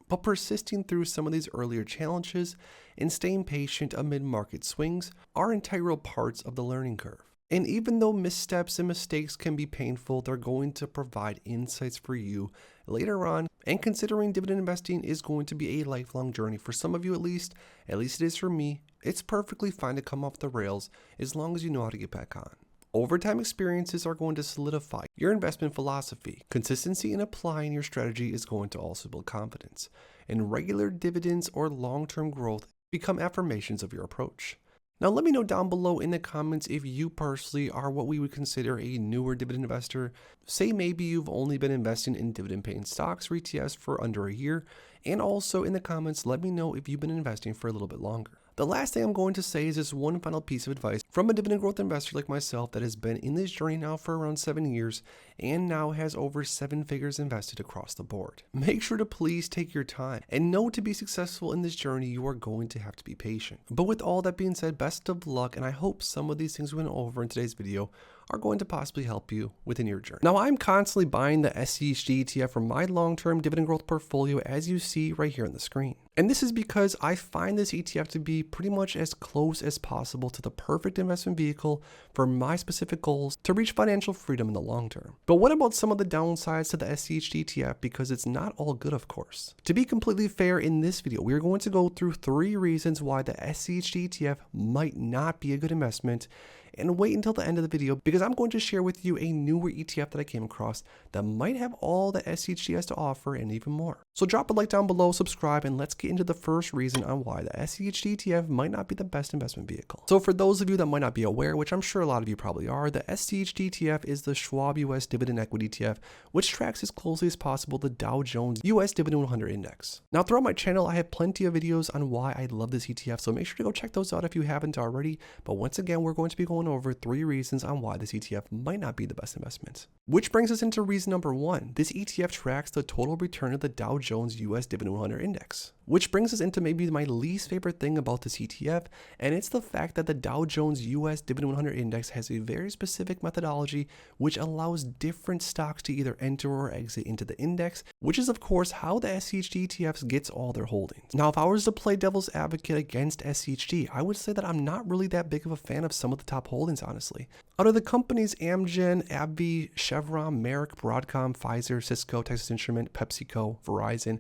But persisting through some of these earlier challenges and staying patient amid market swings are integral parts of the learning curve. And even though missteps and mistakes can be painful, they're going to provide insights for you later on. And considering dividend investing is going to be a lifelong journey for some of you at least it is for me, it's perfectly fine to come off the rails as long as you know how to get back on. Overtime experiences are going to solidify your investment philosophy. Consistency in applying your strategy is going to also build confidence. And regular dividends or long-term growth become affirmations of your approach. Now let me know down below in the comments if you personally are what we would consider a newer dividend investor. Say maybe you've only been investing in dividend paying stocks or ETFs for under a year, and also in the comments let me know if you've been investing for a little bit longer. The last thing I'm going to say is this one final piece of advice from a dividend growth investor like myself that has been in this journey now for around 7 years and now has over 7 figures invested across the board. Make sure to please take your time and know to be successful in this journey you are going to have to be patient. But with all that being said, best of luck, and I hope some of these things we went over in today's video are going to possibly help you within your journey. Now I'm constantly buying the SCHD ETF for my long-term dividend growth portfolio, as you see right here on the screen. And this is because I find this ETF to be pretty much as close as possible to the perfect investment vehicle for my specific goals to reach financial freedom in the long term. But what about some of the downsides to the SCHD ETF? Because it's not all good, of course. To be completely fair, in this video, we are going to go through 3 reasons why the SCHD ETF might not be a good investment, and wait until the end of the video because I'm going to share with you a newer ETF that I came across that might have all that SCHD has to offer and even more. So drop a like down below, subscribe, and let's get into the first reason on why the SCHD ETF might not be the best investment vehicle. So for those of you that might not be aware, which I'm sure a lot of you probably are, the SCHD ETF is the Schwab US Dividend Equity ETF, which tracks as closely as possible the Dow Jones US Dividend 100 Index. Now throughout my channel, I have plenty of videos on why I love this ETF, so make sure to go check those out if you haven't already. But once again, we're going to be going over 3 reasons on why this ETF might not be the best investment. Which brings us into reason number 1. This ETF tracks the total return of the Dow Jones US Dividend 100 Index. Which brings us into maybe my least favorite thing about this ETF, and it's the fact that the Dow Jones US Dividend 100 Index has a very specific methodology which allows different stocks to either enter or exit into the index, which is of course how the SCHD ETFs gets all their holdings. Now if I was to play devil's advocate against SCHD, I would say that I'm not really that big of a fan of some of the top holdings, honestly. Out of the companies Amgen, AbbVie, Chevron, Merck, Broadcom, Pfizer, Cisco, Texas Instruments, PepsiCo, Verizon,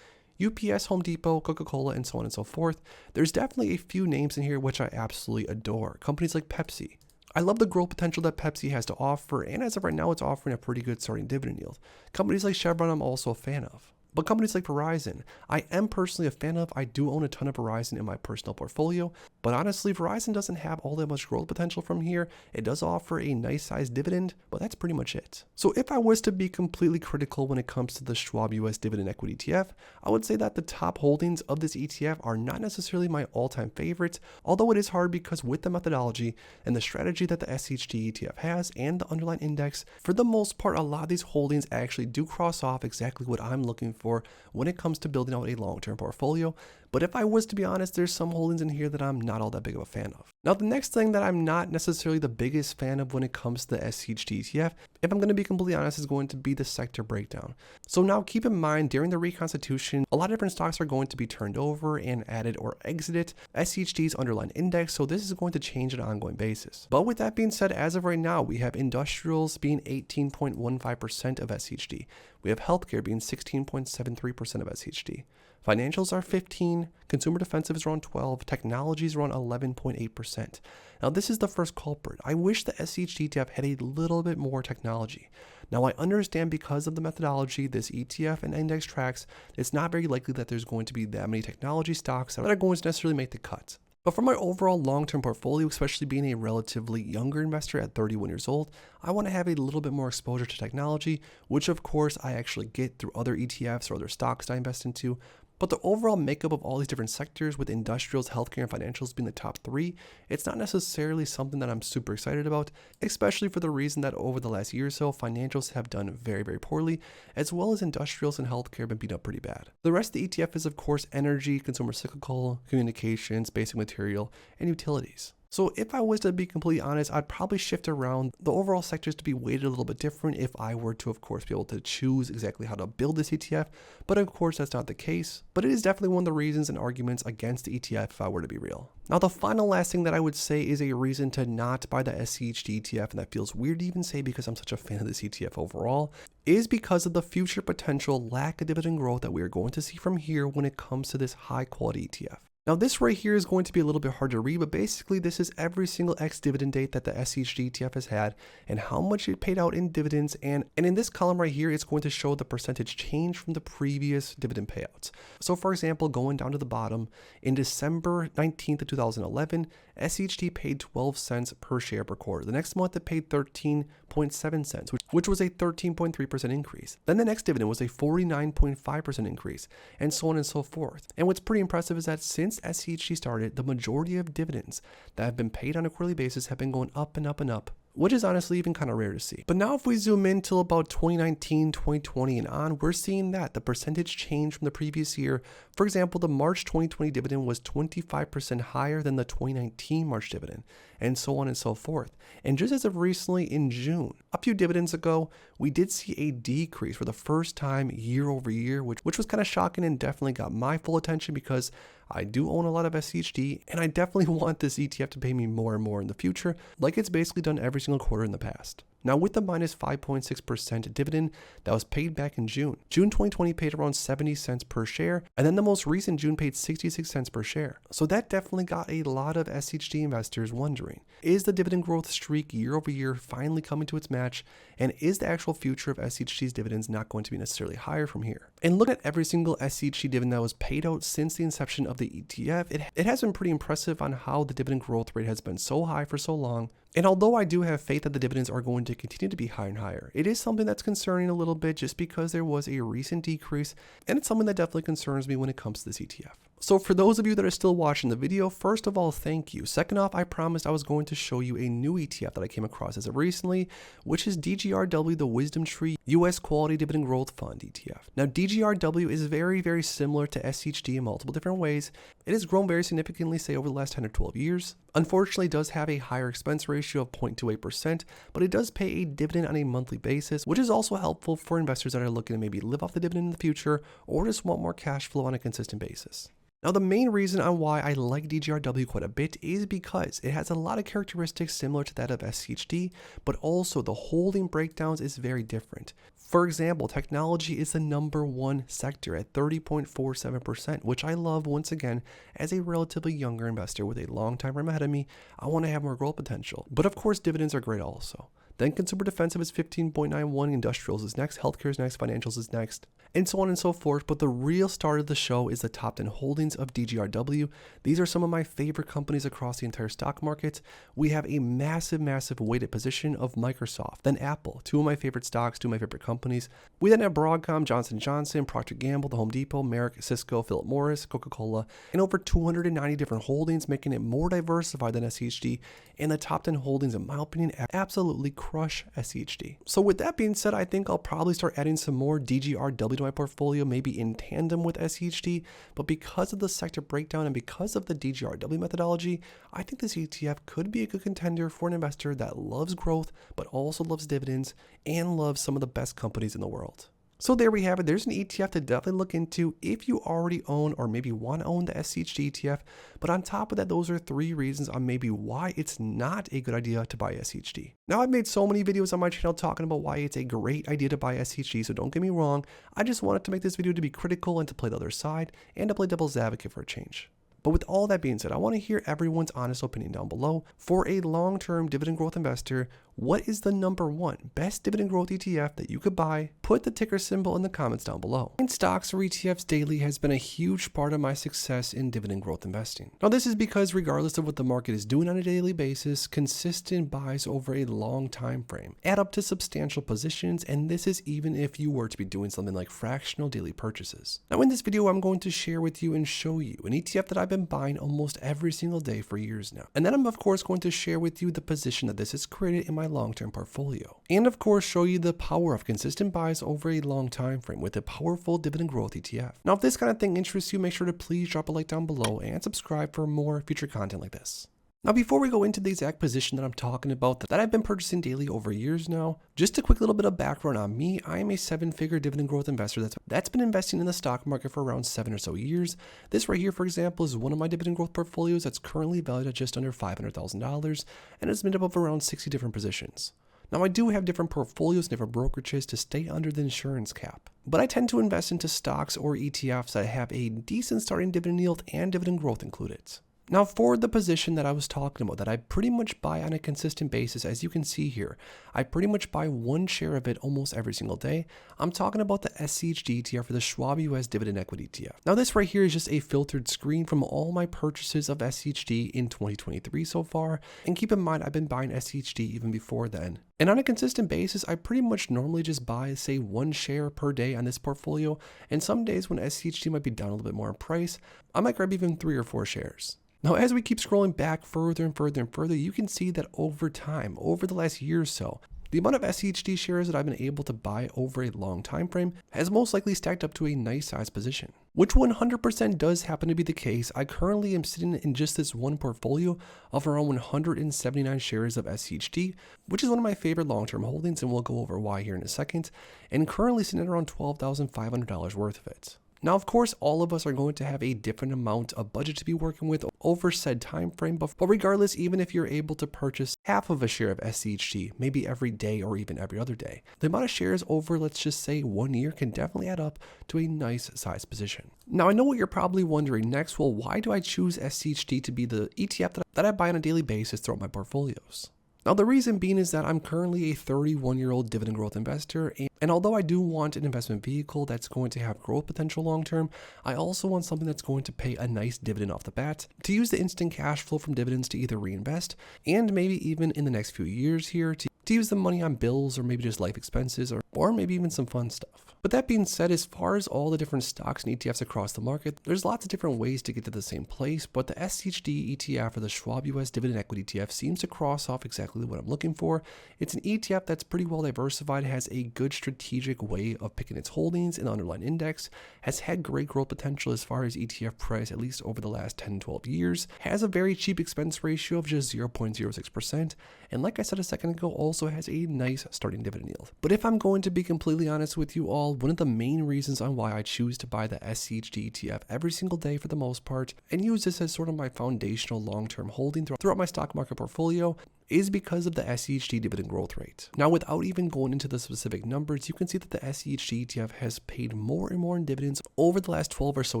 UPS, Home Depot, Coca-Cola, and so on and so forth, there's definitely a few names in here which I absolutely adore. Companies like Pepsi. I love the growth potential that Pepsi has to offer, and as of right now, it's offering a pretty good starting dividend yield. Companies like Chevron, I'm also a fan of. But companies like Verizon, I am personally a fan of. I do own a ton of Verizon in my personal portfolio, but honestly, Verizon doesn't have all that much growth potential from here. It does offer a nice sized dividend, but that's pretty much it. So if I was to be completely critical when it comes to the Schwab US Dividend Equity ETF, I would say that the top holdings of this ETF are not necessarily my all-time favorites, although it is hard because with the methodology and the strategy that the SCHD ETF has and the underlying index, for the most part, a lot of these holdings actually do cross off exactly what I'm looking for when it comes to building out a long-term portfolio. But if I was to be honest, there's some holdings in here that I'm not all that big of a fan of. Now, the next thing that I'm not necessarily the biggest fan of when it comes to the SCHD ETF, if I'm going to be completely honest, is going to be the sector breakdown. So now keep in mind, during the reconstitution, a lot of different stocks are going to be turned over and added or exited SCHD's underlying index, so this is going to change on an ongoing basis. But with that being said, as of right now, we have industrials being 18.15% of SCHD. We have healthcare being 16.73% of SCHD. Financials are 15, consumer defensive is around 12, technology is around 11.8%. Now this is the first culprit. I wish the SCHD ETF had a little bit more technology. Now I understand because of the methodology this ETF and index tracks, it's not very likely that there's going to be that many technology stocks that are going to necessarily make the cut. But for my overall long-term portfolio, especially being a relatively younger investor at 31 years old, I want to have a little bit more exposure to technology, which of course I actually get through other ETFs or other stocks that I invest into. But the overall makeup of all these different sectors, with industrials, healthcare, and financials being the top 3, it's not necessarily something that I'm super excited about, especially for the reason that over the last year or so, financials have done very, very poorly, as well as industrials and healthcare have been beat up pretty bad. The rest of the ETF is, of course, energy, consumer cyclical, communications, basic material, and utilities. So if I was to be completely honest, I'd probably shift around the overall sectors to be weighted a little bit different if I were to, of course, be able to choose exactly how to build this ETF. But of course, that's not the case. But it is definitely one of the reasons and arguments against the ETF if I were to be real. Now, the final last thing that I would say is a reason to not buy the SCHD ETF, and that feels weird to even say because I'm such a fan of this ETF overall, is because of the future potential lack of dividend growth that we are going to see from here when it comes to this high quality ETF. Now this right here is going to be a little bit hard to read, but basically this is every single ex-dividend date that the SCHD ETF has had and how much it paid out in dividends. And in this column right here, it's going to show the percentage change from the previous dividend payouts. So for example, going down to the bottom, in December 19th of 2011, SCHD paid 12 cents per share per quarter. The next month it paid 13.7 cents, which was a 13.3% increase. Then the next dividend was a 49.5% increase, and so on and so forth. And what's pretty impressive is that since SCHD started, the majority of dividends that have been paid on a quarterly basis have been going up and up and up, which is honestly even kind of rare to see. But now if we zoom in till about 2019, 2020 and on, we're seeing that the percentage change from the previous year. For example, the March 2020 dividend was 25% higher than the 2019 March dividend, and so on and so forth. And just as of recently in June, a few dividends ago, we did see a decrease for the first time year over year, which was kind of shocking and definitely got my full attention because I do own a lot of SCHD and I definitely want this ETF to pay me more and more in the future, like it's basically done every single quarter in the past. Now with the minus 5.6% dividend that was paid back in June 2020 paid around 70 cents per share, and then the most recent June paid 66 cents per share. So that definitely got a lot of SCHD investors wondering, is the dividend growth streak year over year finally coming to its match? And is the actual future of SCHD's dividends not going to be necessarily higher from here? And look at every single SCHD dividend that was paid out since the inception of the ETF. It has been pretty impressive on how the dividend growth rate has been so high for so long. And although I do have faith that the dividends are going to continue to be higher and higher, it is something that's concerning a little bit just because there was a recent decrease, and it's something that definitely concerns me when it comes to this ETF. So for those of you that are still watching the video, first of all, thank you. Second off, I promised I was going to show you a new ETF that I came across as of recently, which is DGRW, the Wisdom Tree US Quality Dividend Growth Fund ETF. Now, DGRW is very, very similar to SCHD in multiple different ways. It has grown very significantly, say, over the last 10 or 12 years. Unfortunately, it does have a higher expense ratio of 0.28%, but it does pay a dividend on a monthly basis, which is also helpful for investors that are looking to maybe live off the dividend in the future or just want more cash flow on a consistent basis. Now, the main reason on why I like DGRW quite a bit is because it has a lot of characteristics similar to that of SCHD, but also the holding breakdowns is very different. For example, technology is the #1 sector at 30.47%, which I love. Once again, as a relatively younger investor with a long time ahead of me, I want to have more growth potential. But of course, dividends are great also. Then consumer defensive is 15.91, industrials is next, healthcare is next, financials is next, and so on and so forth. But the real star of the show is the top 10 holdings of DGRW. These are some of my favorite companies across the entire stock market. We have a massive, massive weighted position of Microsoft, then Apple, two of my favorite stocks, two of my favorite companies. We then have Broadcom, Johnson & Johnson, Procter & Gamble, the Home Depot, Merrick, Cisco, Philip Morris, Coca-Cola, and over 290 different holdings, making it more diversified than SCHD. And the top 10 holdings, in my opinion, absolutely crush SCHD. So with that being said, I think I'll probably start adding some more DGRW to my portfolio, maybe in tandem with SCHD, but because of the sector breakdown and because of the DGRW methodology, I think this ETF could be a good contender for an investor that loves growth, but also loves dividends and loves some of the best companies in the world. So there we have it. There's an ETF to definitely look into if you already own or maybe want to own the SCHD ETF. But on top of that, those are 3 reasons on maybe why it's not a good idea to buy SCHD. Now, I've made so many videos on my channel talking about why it's a great idea to buy SCHD, so don't get me wrong. I just wanted to make this video to be critical and to play the other side and to play devil's advocate for a change. But with all that being said, I want to hear everyone's honest opinion down below. For a long-term dividend growth investor, what is the #1 best dividend growth ETF that you could buy? Put the ticker symbol in the comments down below. And stocks or ETFs daily has been a huge part of my success in dividend growth investing. Now, this is because regardless of what the market is doing on a daily basis, consistent buys over a long time frame add up to substantial positions, and this is even if you were to be doing something like fractional daily purchases. Now, in this video, I'm going to share with you and show you an ETF that I've been buying almost every single day for years now. And then I'm of course going to share with you the position that this has created in my long-term portfolio. And of course show you the power of consistent buys over a long time frame with a powerful dividend growth ETF. Now, if this kind of thing interests you, make sure to please drop a like down below and subscribe for more future content like this. Now, before we go into the exact position that I'm talking about that I've been purchasing daily over years now, just a quick little bit of background on me. I am a 7-figure dividend growth investor that's been investing in the stock market for around 7 or so years. This right here, for example, is one of my dividend growth portfolios that's currently valued at just under $500,000, and it's made up of around 60 different positions. Now, I do have different portfolios and different brokerages to stay under the insurance cap, but I tend to invest into stocks or ETFs that have a decent starting dividend yield and dividend growth included. Now, for the position that I was talking about that I pretty much buy on a consistent basis, as you can see here, I pretty much buy one share of it almost every single day. I'm talking about the SCHD ETF for the Schwab US Dividend Equity ETF. Now, this right here is just a filtered screen from all my purchases of SCHD in 2023 so far. And keep in mind, I've been buying SCHD even before then. And on a consistent basis, I pretty much normally just buy, say, one share per day on this portfolio. And some days when SCHD might be down a little bit more in price, I might grab even 3 or 4 shares. Now, as we keep scrolling back further and further and further, you can see that over time, over the last year or so, the amount of SCHD shares that I've been able to buy over a long time frame has most likely stacked up to a nice size position, which 100% does happen to be the case. I currently am sitting in just this one portfolio of around 179 shares of SCHD, which is one of my favorite long-term holdings, and we'll go over why here in a second, and currently sitting at around $12,500 worth of it. Now, of course, all of us are going to have a different amount of budget to be working with over said time frame, but regardless, even if you're able to purchase half of a share of SCHD, maybe every day or even every other day, the amount of shares over, let's just say, 1 year can definitely add up to a nice size position. Now, I know what you're probably wondering next. Well, why do I choose SCHD to be the ETF that I buy on a daily basis throughout my portfolios? Now, the reason being is that I'm currently a 31-year-old dividend growth investor, and although I do want an investment vehicle that's going to have growth potential long term, I also want something that's going to pay a nice dividend off the bat, to use the instant cash flow from dividends to either reinvest, and maybe even in the next few years here to use the money on bills or maybe just life expenses or maybe even some fun stuff. But that being said, as far as all the different stocks and ETFs across the market, there's lots of different ways to get to the same place, but the SCHD ETF or the Schwab US Dividend Equity ETF seems to cross off exactly what I'm looking for. It's an ETF that's pretty well diversified, has a good strategic way of picking its holdings in the underlying index, has had great growth potential as far as ETF price, at least over the last 10-12 years, has a very cheap expense ratio of just 0.06%, and like I said a second ago, also has a nice starting dividend yield. But if I'm going to be completely honest with you all, one of the main reasons on why I choose to buy the SCHD ETF every single day for the most part, and use this as sort of my foundational long-term holding throughout my stock market portfolio, is because of the SCHD dividend growth rate. Now, without even going into the specific numbers, you can see that the SCHD ETF has paid more and more in dividends over the last 12 or so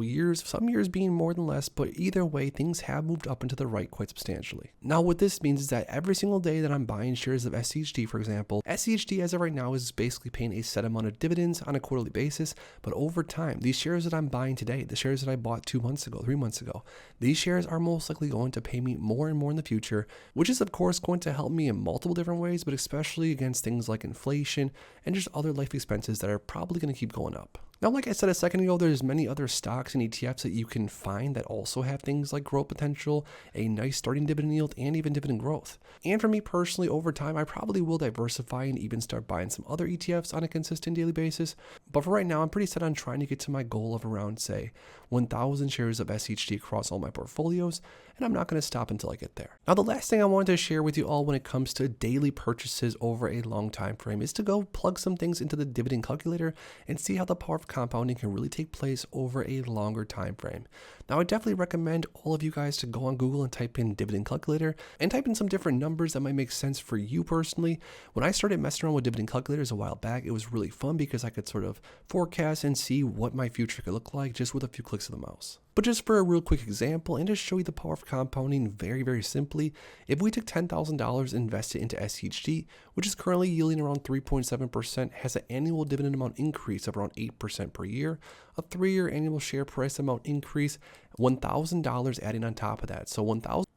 years, some years being more than less, but either way, things have moved up into the right quite substantially. Now, what this means is that every single day that I'm buying shares of SCHD, for example, SCHD as of right now is basically paying a set amount of dividends on a quarterly basis, but over time, these shares that I'm buying today, the shares that I bought 2 months ago, 3 months ago, these shares are most likely going to pay me more and more in the future, which is of course going to help me in multiple different ways, but especially against things like inflation and just other life expenses that are probably going to keep going up. Now, like I said a second ago, there's many other stocks and ETFs that you can find that also have things like growth potential, a nice starting dividend yield, and even dividend growth. And for me personally, over time, I probably will diversify and even start buying some other ETFs on a consistent daily basis. But for right now, I'm pretty set on trying to get to my goal of around, say, 1,000 shares of SCHD across all my portfolios, and I'm not going to stop until I get there. Now, the last thing I wanted to share with you all when it comes to daily purchases over a long time frame is to go plug some things into the dividend calculator and see how the power of compounding can really take place over a longer time frame. Now, I definitely recommend all of you guys to go on Google and type in dividend calculator and type in some different numbers that might make sense for you personally. When I started messing around with dividend calculators a while back, it was really fun because I could sort of forecast and see what my future could look like just with a few clicks of the mouse. But just for a real quick example and to show you the power of compounding very, very simply, if we took $10,000 and invested into SCHD, which is currently yielding around 3.7%, has an annual dividend amount increase of around 8% per year, a 3-year annual share price amount increase, $1,000 adding on top of that. So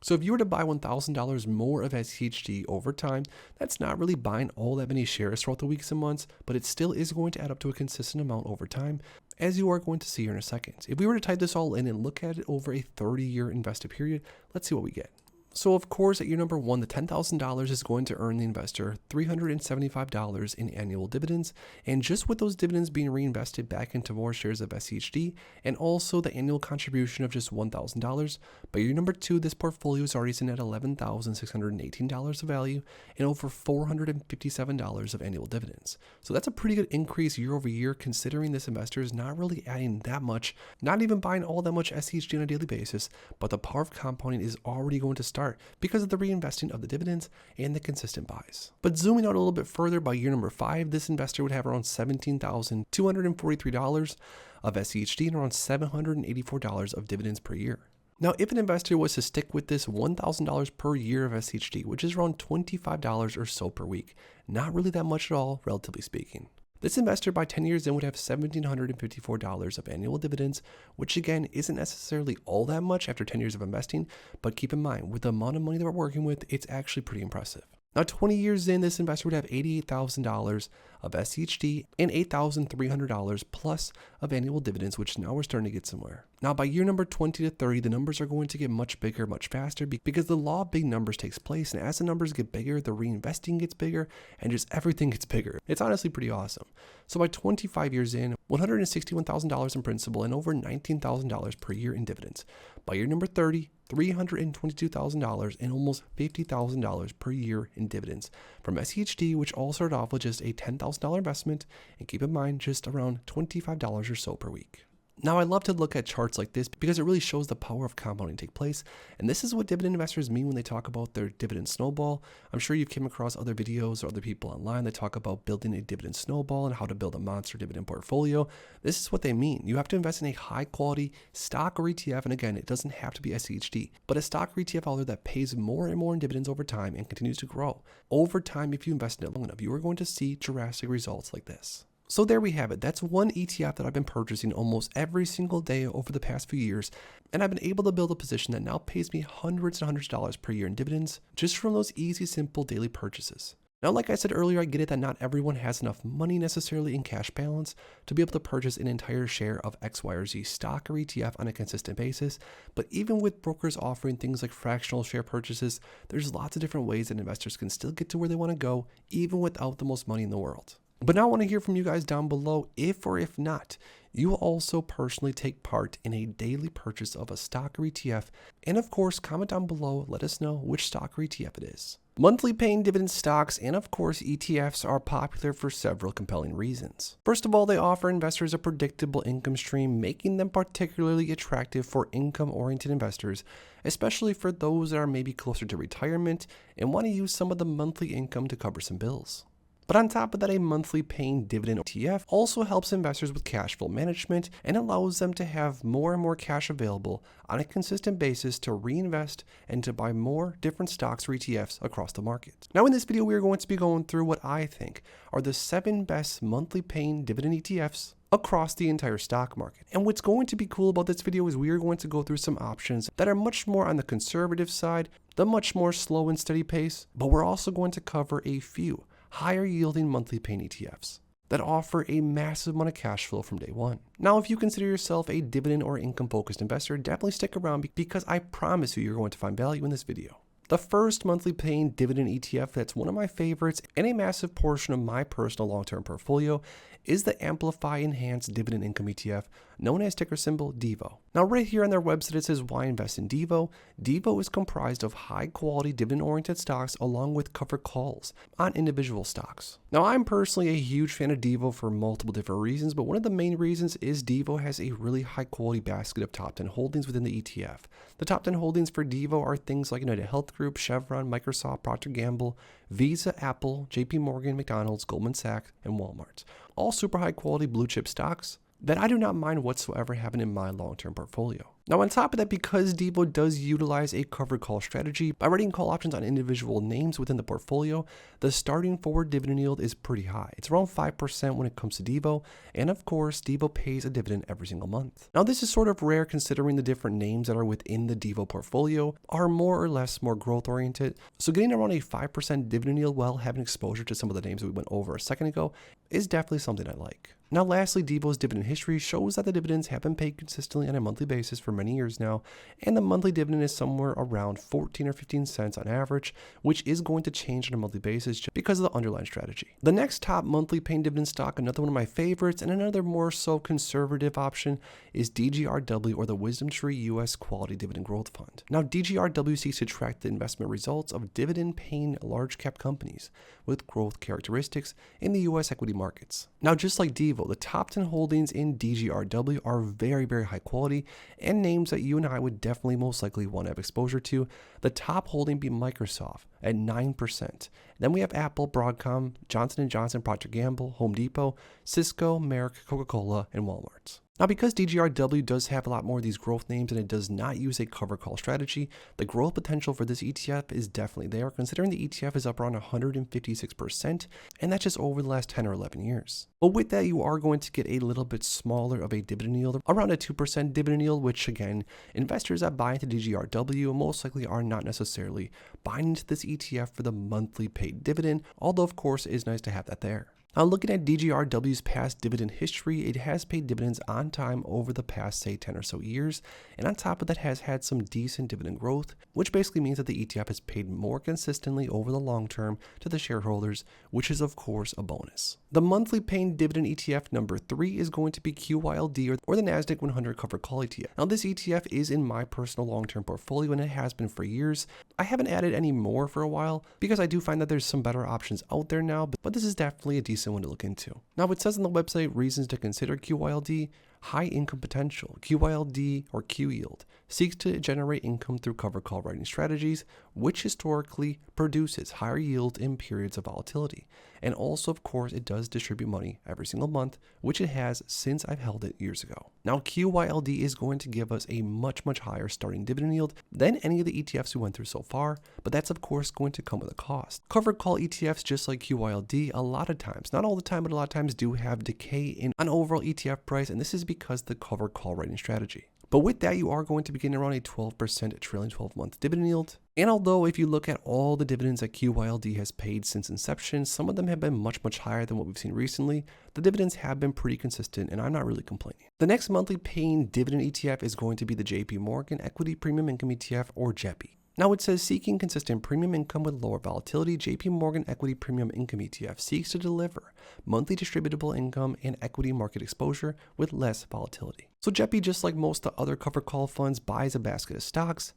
if you were to buy $1,000 more of SCHD over time, that's not really buying all that many shares throughout the weeks and months, but it still is going to add up to a consistent amount over time, as you are going to see here in a second. If we were to type this all in and look at it over a 30-year invested period, let's see what we get. So of course, at year number 1, the $10,000 is going to earn the investor $375 in annual dividends, and just with those dividends being reinvested back into more shares of SCHD, and also the annual contribution of just $1,000, by year number 2, this portfolio is already sitting at $11,618 of value and over $457 of annual dividends. So that's a pretty good increase year over year, considering this investor is not really adding that much, not even buying all that much SCHD on a daily basis, but the power of compounding is already going to start start because of the reinvesting of the dividends and the consistent buys. But zooming out a little bit further, by year number 5, this investor would have around $17,243 of SCHD and around $784 of dividends per year. Now, if an investor was to stick with this $1,000 per year of SCHD, which is around $25 or so per week, not really that much at all, relatively speaking. This investor by 10 years in would have $1,754 of annual dividends, which again isn't necessarily all that much after 10 years of investing, but keep in mind, with the amount of money that we're working with, it's actually pretty impressive. Now, 20 years in, this investor would have $88,000 of SCHD and $8,300 plus of annual dividends, which now we're starting to get somewhere. Now, by year number 20 to 30, the numbers are going to get much bigger, much faster because the law of big numbers takes place. And as the numbers get bigger, the reinvesting gets bigger and just everything gets bigger. It's honestly pretty awesome. So by 25 years in, $161,000 in principal and over $19,000 per year in dividends. By year number 30, $322,000 and almost $50,000 per year in dividends from SCHD, which all started off with just a $10,000 investment, and keep in mind, just around $25 or so per week. Now, I love to look at charts like this because it really shows the power of compounding take place. And this is what dividend investors mean when they talk about their dividend snowball. I'm sure you've come across other videos or other people online that talk about building a dividend snowball and how to build a monster dividend portfolio. This is what they mean. You have to invest in a high quality stock or ETF. And again, it doesn't have to be SCHD, but a stock or ETF out there that pays more and more in dividends over time and continues to grow. Over time, if you invest in it long enough, you are going to see drastic results like this. So there we have it. That's one ETF that I've been purchasing almost every single day over the past few years. And I've been able to build a position that now pays me hundreds and hundreds of dollars per year in dividends just from those easy, simple daily purchases. Now, like I said earlier, I get it that not everyone has enough money necessarily in cash balance to be able to purchase an entire share of X, Y, or Z stock or ETF on a consistent basis. But even with brokers offering things like fractional share purchases, there's lots of different ways that investors can still get to where they want to go, even without the most money in the world. But now I want to hear from you guys down below if or if not, you will also personally take part in a daily purchase of a stock or ETF. And of course, comment down below, let us know which stock or ETF it is. Monthly paying dividend stocks and of course ETFs are popular for several compelling reasons. First of all, they offer investors a predictable income stream, making them particularly attractive for income-oriented investors, especially for those that are maybe closer to retirement and want to use some of the monthly income to cover some bills. But on top of that, a monthly paying dividend ETF also helps investors with cash flow management and allows them to have more and more cash available on a consistent basis to reinvest and to buy more different stocks or ETFs across the market. Now in this video, we are going to be going through what I think are the 7 best monthly paying dividend ETFs across the entire stock market. And what's going to be cool about this video is we are going to go through some options that are much more on the conservative side, the much more slow and steady pace, but we're also going to cover a few higher yielding monthly paying ETFs that offer a massive amount of cash flow from day one. Now, if you consider yourself a dividend or income focused investor, definitely stick around because I promise you're going to find value in this video. The first monthly paying dividend ETF that's one of my favorites and a massive portion of my personal long-term portfolio is the Amplify Enhanced Dividend Income ETF, known as ticker symbol DIVO. Now right here on their website it says why invest in DIVO. DIVO is comprised of high quality dividend oriented stocks along with covered calls on individual stocks. Now I'm personally a huge fan of DIVO for multiple different reasons, but one of the main reasons is DIVO has a really high quality basket of top 10 holdings within the ETF. The top 10 holdings for DIVO are things like United Health Group, Chevron, Microsoft, Procter & Gamble, Visa, Apple, JP Morgan, McDonald's, Goldman Sachs, and Walmart. All super high quality blue chip stocks that I do not mind whatsoever having in my long-term portfolio. Now on top of that, because DIVO does utilize a covered call strategy by writing call options on individual names within the portfolio, the starting forward dividend yield is pretty high. It's around 5% when it comes to DIVO, and of course DIVO pays a dividend every single month. Now this is sort of rare considering the different names that are within the DIVO portfolio are more or less more growth oriented, so getting around a 5% dividend yield while having exposure to some of the names that we went over a second ago is definitely something I like. Now lastly, DIVO's dividend history shows that the dividends have been paid consistently on a monthly basis for many years now, and the monthly dividend is somewhere around 14 or 15 cents on average, which is going to change on a monthly basis just because of the underlying strategy. The next top monthly paying dividend stock, another one of my favorites and another more so conservative option, is DGRW, or the Wisdom Tree US Quality Dividend Growth Fund. Now DGRW seeks to track the investment results of dividend paying large cap companies with growth characteristics in the US equity markets. Now just like DIVO, the top 10 holdings in DGRW are very, very high quality and and names that you and I would definitely most likely want to have exposure to. The top holding be Microsoft at 9%. Then we have Apple, Broadcom, Johnson & Johnson, Procter & Gamble, Home Depot, Cisco, Merck, Coca-Cola, and Walmart. Now, because DGRW does have a lot more of these growth names and it does not use a cover call strategy, the growth potential for this ETF is definitely there, considering the ETF is up around 156%, and that's just over the last 10 or 11 years. But with that, you are going to get a little bit smaller of a dividend yield, around a 2% dividend yield, which again, investors that buy into DGRW most likely are not necessarily buying into this ETF for the monthly paid dividend, although of course it is nice to have that there. Now, looking at DGRW's past dividend history, it has paid dividends on time over the past, say, 10 or so years, and on top of that has had some decent dividend growth, which basically means that the ETF has paid more consistently over the long term to the shareholders, which is of course a bonus. The monthly paying dividend ETF number 3 is going to be QYLD, or the NASDAQ 100 Cover Call ETF. Now, this ETF is in my personal long-term portfolio, and it has been for years. I haven't added any more for a while, because I do find that there's some better options out there now, but this is definitely a decent one to look into. Now, it says on the website reasons to consider QYLD: high income potential. QYLD, or QYLD, seeks to generate income through cover call writing strategies, which historically produces higher yield in periods of volatility. And also, of course, it does distribute money every single month, which it has since I've held it years ago. Now, QYLD is going to give us a much higher starting dividend yield than any of the ETFs we went through so far, but that's of course going to come with a cost. Covered call ETFs, just like QYLD, a lot of times, not all the time, but a lot of times do have decay in an overall ETF price, and this is because the covered call writing strategy. But with that, you are going to be getting around a 12% trailing 12-month dividend yield. And although if you look at all the dividends that QYLD has paid since inception, some of them have been much higher than what we've seen recently, the dividends have been pretty consistent, and I'm not really complaining. The next monthly paying dividend ETF is going to be the JP Morgan Equity Premium Income ETF, or JEPI. Now, it says seeking consistent premium income with lower volatility, JP Morgan Equity Premium Income ETF seeks to deliver monthly distributable income and equity market exposure with less volatility. So JEPI, just like most of the other cover call funds, buys a basket of stocks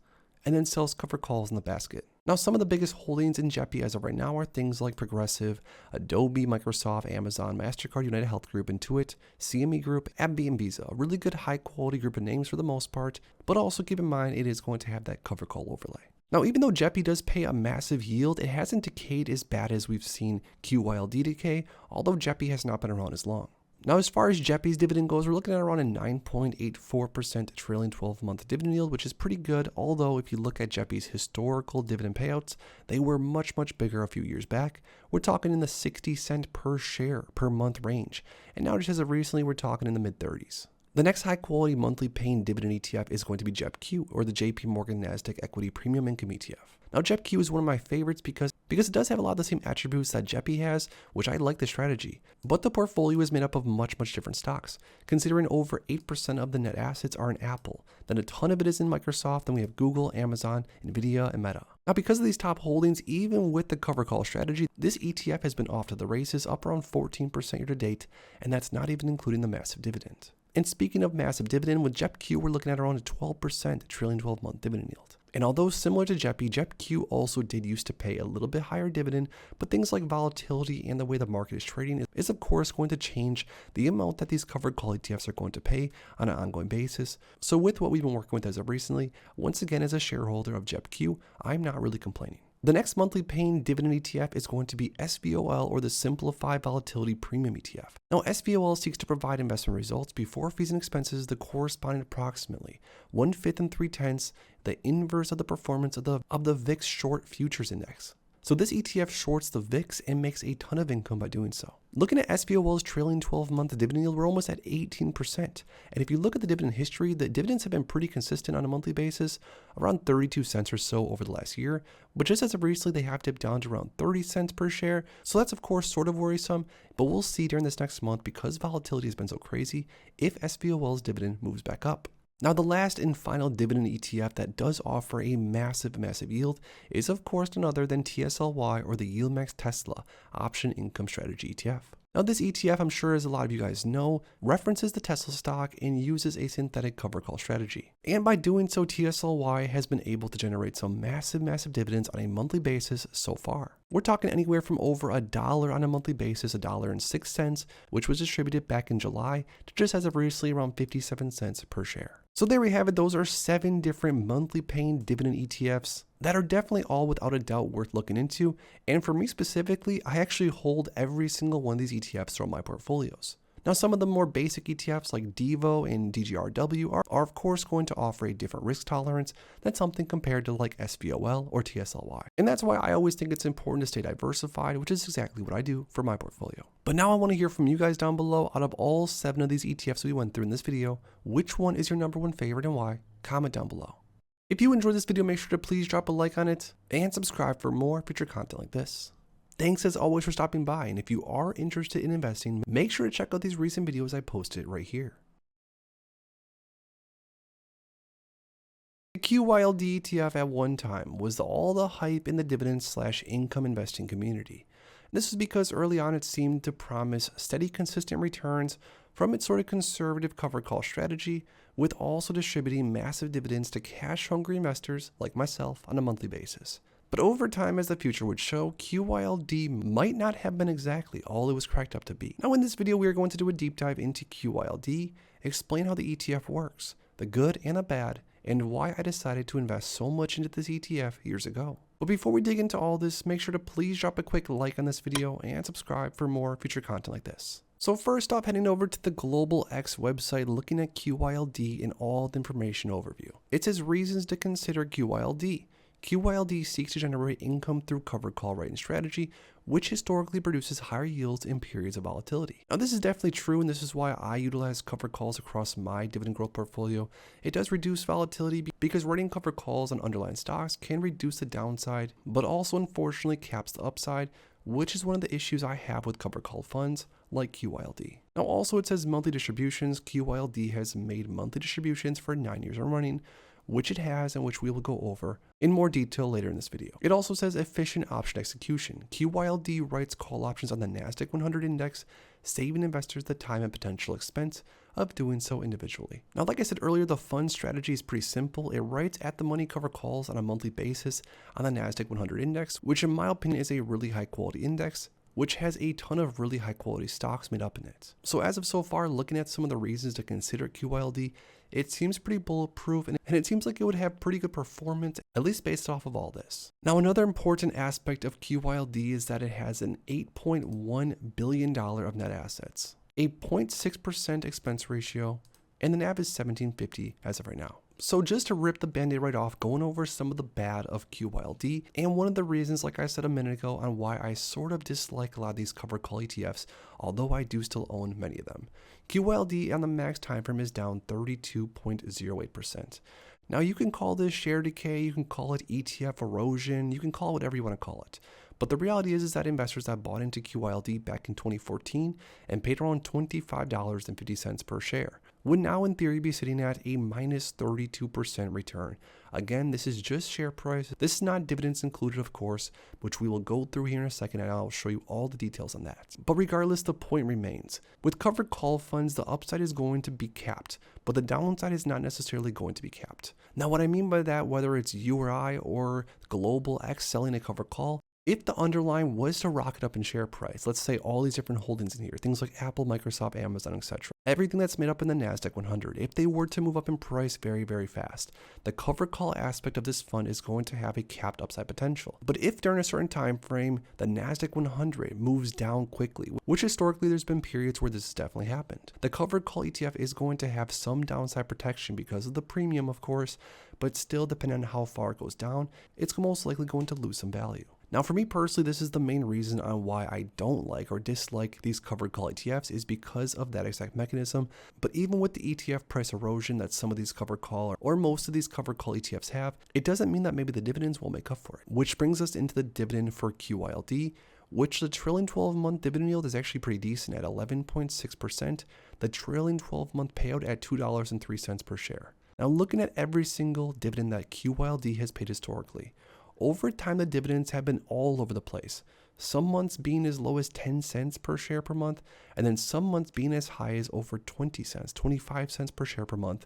and then sells cover calls in the basket. Now, some of the biggest holdings in JEPI as of right now are things like Progressive, Adobe, Microsoft, Amazon, MasterCard, United Health Group, Intuit, CME Group, AbbVie, and Visa. A really good high quality group of names for the most part, but also keep in mind it is going to have that cover call overlay. Now, even though JEPI does pay a massive yield, it hasn't decayed as bad as we've seen QYLD decay, although JEPI has not been around as long. Now, as far as JEPI's dividend goes, we're looking at around a 9.84% trailing 12-month dividend yield, which is pretty good, although if you look at JEPI's historical dividend payouts, they were much bigger a few years back. We're talking in the 60 cent per share per month range, and now just as of recently, we're talking in the mid-30s. The next high-quality monthly paying dividend ETF is going to be JEPQ, or the JP Morgan Nasdaq Equity Premium Income ETF. Now, JEPQ is one of my favorites because it does have a lot of the same attributes that JEPI has, which I like the strategy. But the portfolio is made up of much different stocks, considering over 8% of the net assets are in Apple, then a ton of it is in Microsoft, then we have Google, Amazon, Nvidia, and Meta. Now, because of these top holdings, even with the cover call strategy, this ETF has been off to the races, up around 14% year to date, and that's not even including the massive dividend. And speaking of massive dividend, with JEPQ, we're looking at around a 12% trailing 12-month dividend yield. And although similar to JEPI, JEPQ also did used to pay a little bit higher dividend, but things like volatility and the way the market is trading is of course going to change the amount that these covered call ETFs are going to pay on an ongoing basis. So with what we've been working with as of recently, once again as a shareholder of JEPQ, I'm not really complaining. The next monthly paying dividend ETF is going to be SVOL, or the Simplified Volatility Premium ETF. Now, SVOL seeks to provide investment results before fees and expenses that correspond approximately 1/5 and 3/10 the inverse of the performance of the VIX Short Futures Index. So this ETF shorts the VIX and makes a ton of income by doing so. Looking at SVOL's trailing 12-month dividend yield, we're almost at 18%. And if you look at the dividend history, the dividends have been pretty consistent on a monthly basis, around 32 cents or so over the last year. But just as of recently, they have dipped down to around 30 cents per share. So that's of course sort of worrisome, but we'll see during this next month, because volatility has been so crazy, if SVOL's dividend moves back up. Now, the last and final dividend ETF that does offer a massive yield is of course none other than TSLY, or the YieldMax Tesla Option Income Strategy ETF. Now, this ETF, I'm sure as a lot of you guys know, references the Tesla stock and uses a synthetic cover call strategy. And by doing so, TSLY has been able to generate some massive dividends on a monthly basis so far. We're talking anywhere from over $1 on a monthly basis, $1.06, which was distributed back in July, to just as of recently around 57 cents per share. So there we have it. Those are 7 different monthly paying dividend ETFs that are definitely all without a doubt worth looking into. And for me specifically, I actually hold every single one of these ETFs throughout my portfolios. Now, some of the more basic ETFs like Devo and DGRW are of course going to offer a different risk tolerance than something compared to like SVOL or TSLY. And that's why I always think it's important to stay diversified, which is exactly what I do for my portfolio. But now I want to hear from you guys down below. Out of all 7 of these ETFs we went through in this video, which one is your number 1 favorite and why? Comment down below. If you enjoyed this video, make sure to please drop a like on it and subscribe for more future content like this. Thanks as always for stopping by, and if you are interested in investing, make sure to check out these recent videos I posted right here. The QYLD ETF at one time was all the hype in the dividend/income investing community. This is because early on it seemed to promise steady, consistent returns from its sort of conservative covered call strategy, with also distributing massive dividends to cash-hungry investors like myself on a monthly basis. But over time, as the future would show, QYLD might not have been exactly all it was cracked up to be. Now in this video, we are going to do a deep dive into QYLD, explain how the ETF works, the good and the bad, and why I decided to invest so much into this ETF years ago. But before we dig into all this, make sure to please drop a quick like on this video and subscribe for more future content like this. So first off, heading over to the Global X website, looking at QYLD and all the information overview. It says reasons to consider QYLD. QYLD seeks to generate income through covered call writing strategy, which historically produces higher yields in periods of volatility. Now this is definitely true, and this is why I utilize covered calls across my dividend growth portfolio. It does reduce volatility because writing covered calls on underlying stocks can reduce the downside, but also unfortunately caps the upside, which is one of the issues I have with covered call funds like QYLD. Now also it says monthly distributions. QYLD has made monthly distributions for 9 years running, which it has and which we will go over in more detail later in this video. It also says efficient option execution. QYLD writes call options on the NASDAQ 100 index, saving investors the time and potential expense of doing so individually. Now, like I said earlier, the fund strategy is pretty simple. It writes at the money cover calls on a monthly basis on the NASDAQ 100 index, which in my opinion is a really high quality index, which has a ton of really high quality stocks made up in it. So as of so far, looking at some of the reasons to consider QYLD, it seems pretty bulletproof, and it seems like it would have pretty good performance, at least based off of all this. Now, another important aspect of QYLD is that it has an $8.1 billion of net assets, a 0.6% expense ratio, and the NAV is $17.50 as of right now. So just to rip the band-aid right off, going over some of the bad of QYLD, and one of the reasons, like I said a minute ago, on why I sort of dislike a lot of these covered call ETFs, although I do still own many of them. QYLD on the max time frame is down 32.08%. Now you can call this share decay, you can call it ETF erosion, you can call it whatever you want to call it. But the reality is that investors that bought into QYLD back in 2014 and paid around $25.50 per share would now in theory be sitting at a minus 32% return. Again, this is just share price. This is not dividends included, of course, which we will go through here in a second, and I'll show you all the details on that. But regardless, the point remains. With covered call funds, the upside is going to be capped, but the downside is not necessarily going to be capped. Now, what I mean by that, whether it's you or I or Global X selling a covered call, if the underlying was to rocket up in share price, let's say all these different holdings in here, things like Apple, Microsoft, Amazon, etc., everything that's made up in the NASDAQ 100, if they were to move up in price very, very fast, the covered call aspect of this fund is going to have a capped upside potential. But if during a certain time frame, the NASDAQ 100 moves down quickly, which historically there's been periods where this has definitely happened, the covered call ETF is going to have some downside protection because of the premium, of course, but still, depending on how far it goes down, it's most likely going to lose some value. Now, for me personally, this is the main reason on why I don't like or dislike these covered call ETFs, is because of that exact mechanism. But even with the ETF price erosion that some of these covered call or most of these covered call ETFs have, it doesn't mean that maybe the dividends won't make up for it. Which brings us into the dividend for QYLD, which the trailing 12-month dividend yield is actually pretty decent at 11.6%, the trailing 12-month payout at $2.03 per share. Now, looking at every single dividend that QYLD has paid historically, over time, the dividends have been all over the place. Some months being as low as 10 cents per share per month, and then some months being as high as over 20 cents, 25 cents per share per month.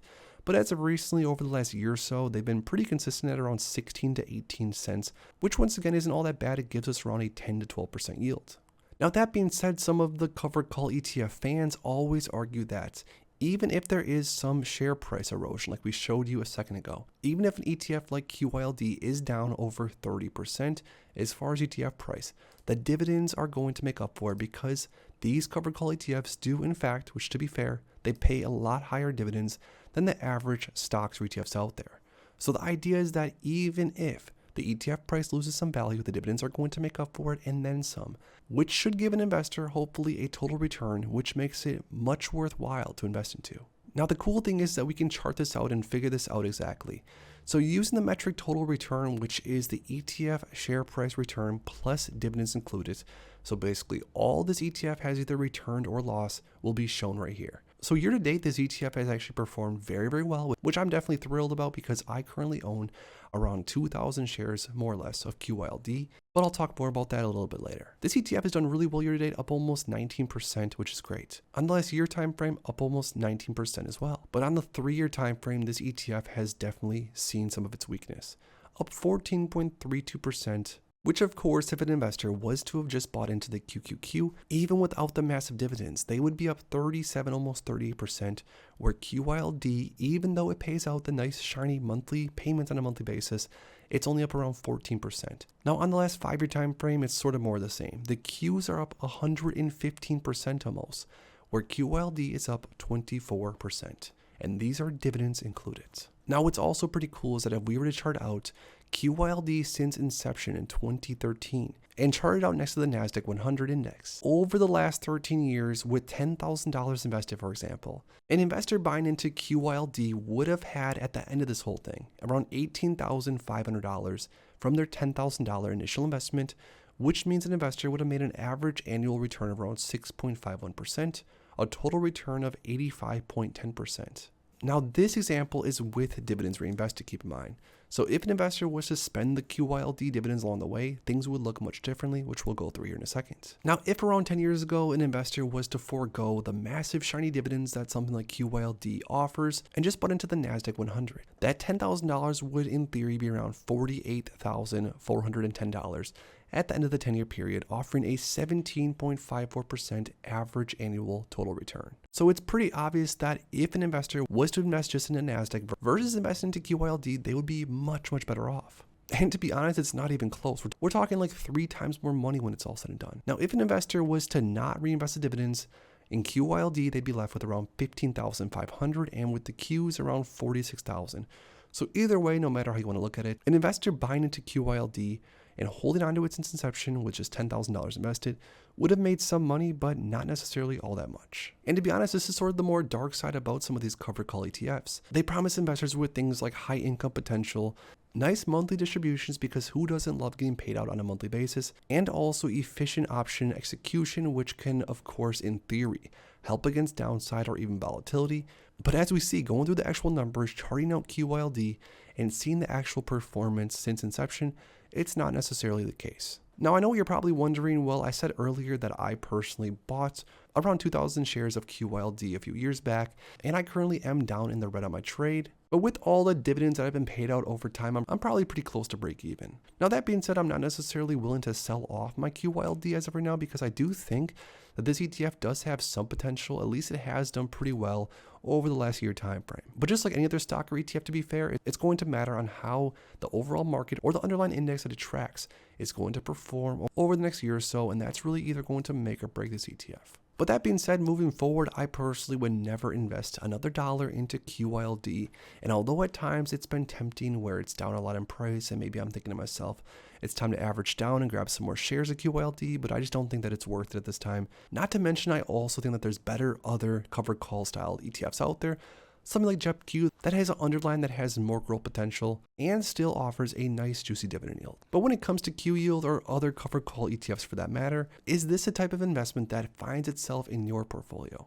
but as of recently over the last year or so, they've been pretty consistent at around 16 to 18 cents, which once again isn't all that bad. It gives us around a 10 to 12% yield. Now that being said, some of the covered call ETF fans always argue that even if there is some share price erosion like we showed you a second ago, even if an ETF like QYLD is down over 30% as far as ETF price, the dividends are going to make up for it because these covered call ETFs do in fact, which to be fair, they pay a lot higher dividends than the average stocks or ETFs out there. So the idea is that even if the ETF price loses some value, the dividends are going to make up for it and then some, which should give an investor hopefully a total return, which makes it much worthwhile to invest into. Now the cool thing is that we can chart this out and figure this out exactly. So using the metric total return, which is the ETF share price return plus dividends included, so basically all this ETF has either returned or lost will be shown right here. So year to date, this ETF has actually performed very, very well, which I'm definitely thrilled about because I currently own around 2,000 shares, more or less, of QYLD, but I'll talk more about that a little bit later. This ETF has done really well year to date, up almost 19%, which is great. On the last year time frame, up almost 19% as well. But on the 3-year time frame, this ETF has definitely seen some of its weakness, up 14.32%. Which of course, if an investor was to have just bought into the QQQ, even without the massive dividends, they would be up 37, almost 38%, where QYLD, even though it pays out the nice shiny monthly payments on a monthly basis, it's only up around 14%. Now on the last 5-year time frame, it's sort of more the same. The Qs are up 115% almost, where QYLD is up 24%. And these are dividends included. Now what's also pretty cool is that if we were to chart out QYLD since inception in 2013 and chart it out next to the NASDAQ 100 index, over the last 13 years with $10,000 invested, for example, an investor buying into QYLD would have had at the end of this whole thing around $18,500 from their $10,000 initial investment, which means an investor would have made an average annual return of around 6.51%, a total return of 85.10%. Now this example is with dividends reinvested, keep in mind. So if an investor was to spend the QYLD dividends along the way, things would look much differently, which we'll go through here in a second. Now, if around 10 years ago, an investor was to forego the massive shiny dividends that something like QYLD offers and just bought into the NASDAQ 100, that $10,000 would in theory be around $48,410 at the end of the 10-year period, offering a 17.54% average annual total return. So it's pretty obvious that if an investor was to invest just in a NASDAQ versus investing into QYLD, they would be much, much better off. And to be honest, it's not even close. We're talking like 3 times more money when it's all said and done. Now, if an investor was to not reinvest the dividends in QYLD, they'd be left with around $15,500, and with the Qs around $46,000. So either way, no matter how you want to look at it, an investor buying into QYLD and holding on to it since inception with just $10,000 invested would have made some money, but not necessarily all that much. And to be honest, this is sort of the more dark side about some of these covered call ETFs. They promise investors with things like high income potential, nice monthly distributions because who doesn't love getting paid out on a monthly basis, and also efficient option execution, which can, of course, in theory, help against downside or even volatility. But as we see, going through the actual numbers, charting out QYLD, and seeing the actual performance since inception, it's not necessarily the case. Now, I know you're probably wondering, well, I said earlier that I personally bought around 2,000 shares of QYLD a few years back, and I currently am down in the red on my trade. But with all the dividends that have been paid out over time, I'm probably pretty close to break even. Now, that being said, I'm not necessarily willing to sell off my QYLD as of right now because I do think that this ETF does have some potential. At least it has done pretty well over the last year time frame. But just like any other stock or ETF, to be fair, it's going to matter on how the overall market or the underlying index that it tracks is going to perform over the next year or so, and that's really either going to make or break this ETF. But that being said, moving forward, I personally would never invest another dollar into QYLD. And although at times it's been tempting where it's down a lot in price and maybe I'm thinking to myself, it's time to average down and grab some more shares of QYLD, but I just don't think that it's worth it at this time. Not to mention, I also think that there's better other covered call style ETFs out there. Something like JEPQ that has an underline that has more growth potential and still offers a nice juicy dividend yield. But when it comes to QYLD or other covered call ETFs for that matter, is this a type of investment that finds itself in your portfolio?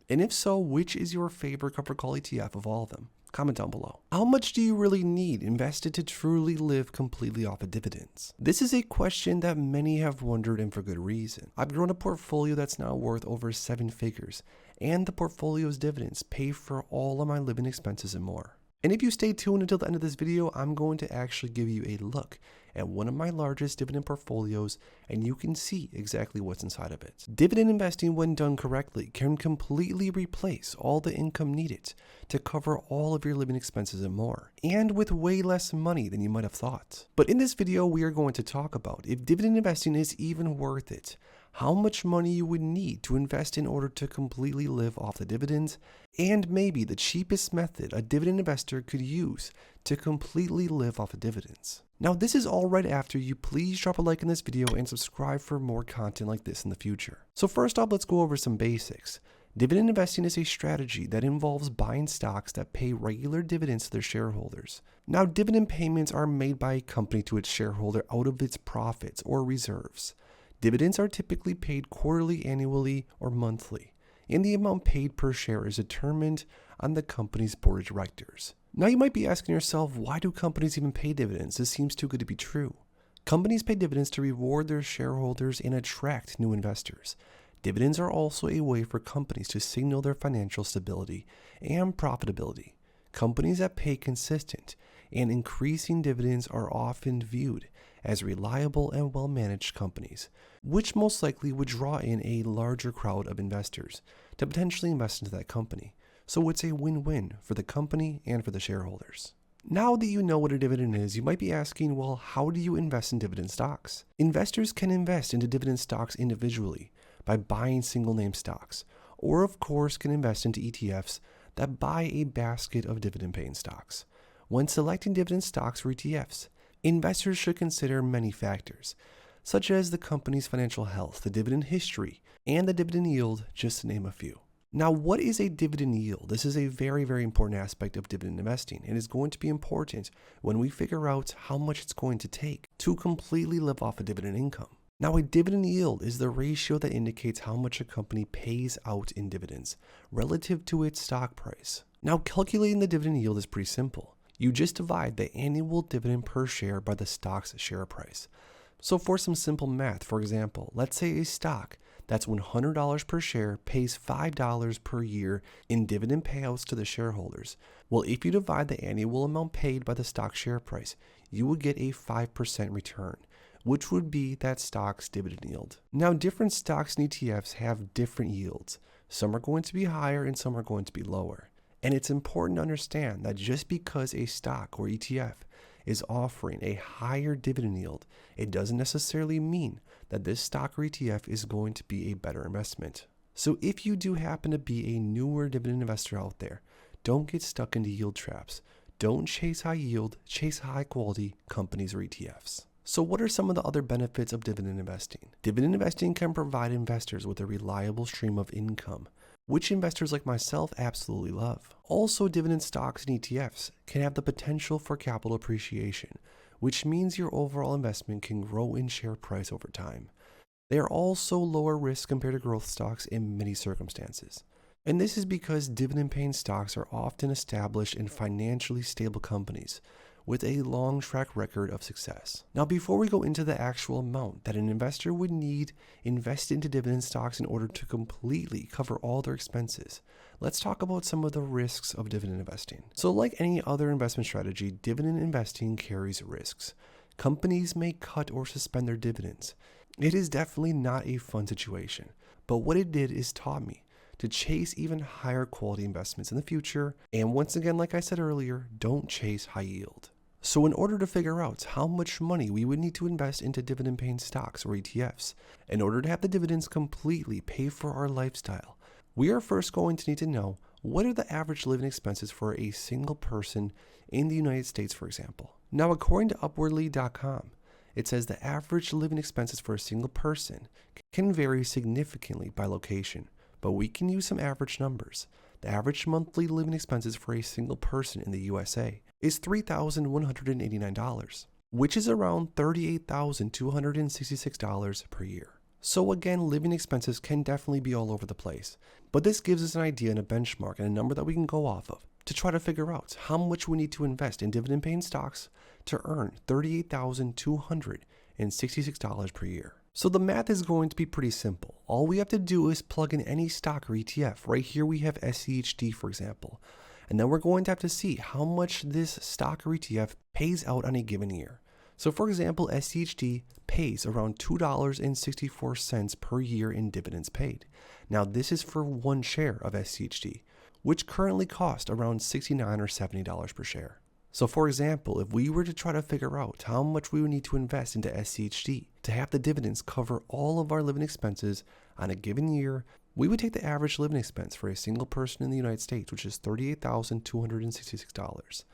And if so, which is your favorite covered call ETF of all of them? Comment down below. How much do you really need invested to truly live completely off of dividends? This is a question that many have wondered, and for good reason. I've grown a portfolio that's now worth over 7 figures, and the portfolio's dividends pay for all of my living expenses and more. And if you stay tuned until the end of this video, I'm going to actually give you a look at one of my largest dividend portfolios, and you can see exactly what's inside of it. Dividend investing, when done correctly, can completely replace all the income needed to cover all of your living expenses and more, and with way less money than you might have thought. But in this video, we are going to talk about if dividend investing is even worth it, how much money you would need to invest in order to completely live off the dividends, and maybe the cheapest method a dividend investor could use to completely live off of dividends. Now, this is all right after you please drop a like in this video and subscribe for more content like this in the future. So first off, let's go over some basics. Dividend investing is a strategy that involves buying stocks that pay regular dividends to their shareholders. Now, dividend payments are made by a company to its shareholder out of its profits or reserves. Dividends are typically paid quarterly, annually, or monthly, and the amount paid per share is determined on the company's board of directors. Now you might be asking yourself, why do companies even pay dividends? This seems too good to be true. Companies pay dividends to reward their shareholders and attract new investors. Dividends are also a way for companies to signal their financial stability and profitability. Companies that pay consistent and increasing dividends are often viewed as reliable and well-managed companies, which most likely would draw in a larger crowd of investors to potentially invest into that company. So it's a win-win for the company and for the shareholders. Now that you know what a dividend is, you might be asking, well, how do you invest in dividend stocks? Investors can invest into dividend stocks individually by buying single name stocks, or of course can invest into ETFs that buy a basket of dividend paying stocks. When selecting dividend stocks or ETFs, investors should consider many factors, such as the company's financial health, the dividend history, and the dividend yield, just to name a few. Now, what is a dividend yield? This is a very, very important aspect of dividend investing and is going to be important when we figure out how much it's going to take to completely live off a dividend income. Now, a dividend yield is the ratio that indicates how much a company pays out in dividends relative to its stock price. Now, calculating the dividend yield is pretty simple. You just divide the annual dividend per share by the stock's share price. So for some simple math, for example, let's say a stock that's $100 per share pays $5 per year in dividend payouts to the shareholders. Well, if you divide the annual amount paid by the stock share price, you will get a 5% return, which would be that stock's dividend yield. Now, different stocks and ETFs have different yields. Some are going to be higher and some are going to be lower. And it's important to understand that just because a stock or ETF is offering a higher dividend yield, it doesn't necessarily mean that this stock or ETF is going to be a better investment. So if you do happen to be a newer dividend investor out there, don't get stuck into yield traps. Don't chase high yield, chase high quality companies or ETFs. So what are some of the other benefits of dividend investing? Dividend investing can provide investors with a reliable stream of income, which investors like myself absolutely love. Also, dividend stocks and ETFs can have the potential for capital appreciation, which means your overall investment can grow in share price over time. They are also lower risk compared to growth stocks in many circumstances. And this is because dividend-paying stocks are often established and financially stable companies with a long track record of success. Now, before we go into the actual amount that an investor would need invested into dividend stocks in order to completely cover all their expenses, let's talk about some of the risks of dividend investing. So like any other investment strategy, dividend investing carries risks. Companies may cut or suspend their dividends. It is definitely not a fun situation, but what it did is taught me to chase even higher quality investments in the future. And once again, like I said earlier, don't chase high yield. So in order to figure out how much money we would need to invest into dividend-paying stocks or ETFs, in order to have the dividends completely pay for our lifestyle, we are first going to need to know what are the average living expenses for a single person in the United States, for example. Now, according to Upwardly.com, it says the average living expenses for a single person can vary significantly by location, but we can use some average numbers. The average monthly living expenses for a single person in the USA is $3,189, which is around $38,266 per year. So again, living expenses can definitely be all over the place, but this gives us an idea and a benchmark and a number that we can go off of to try to figure out how much we need to invest in dividend-paying stocks to earn $38,266 per year. So the math is going to be pretty simple. All we have to do is plug in any stock or ETF. Right here we have SCHD, for example. And then we're going to have to see how much this stock or ETF pays out on a given year. So for example, SCHD pays around $2.64 per year in dividends paid. Now this is for one share of SCHD, which currently costs around $69 or $70 per share. So for example, if we were to try to figure out how much we would need to invest into SCHD to have the dividends cover all of our living expenses on a given year, we would take the average living expense for a single person in the United States, which is $38,266.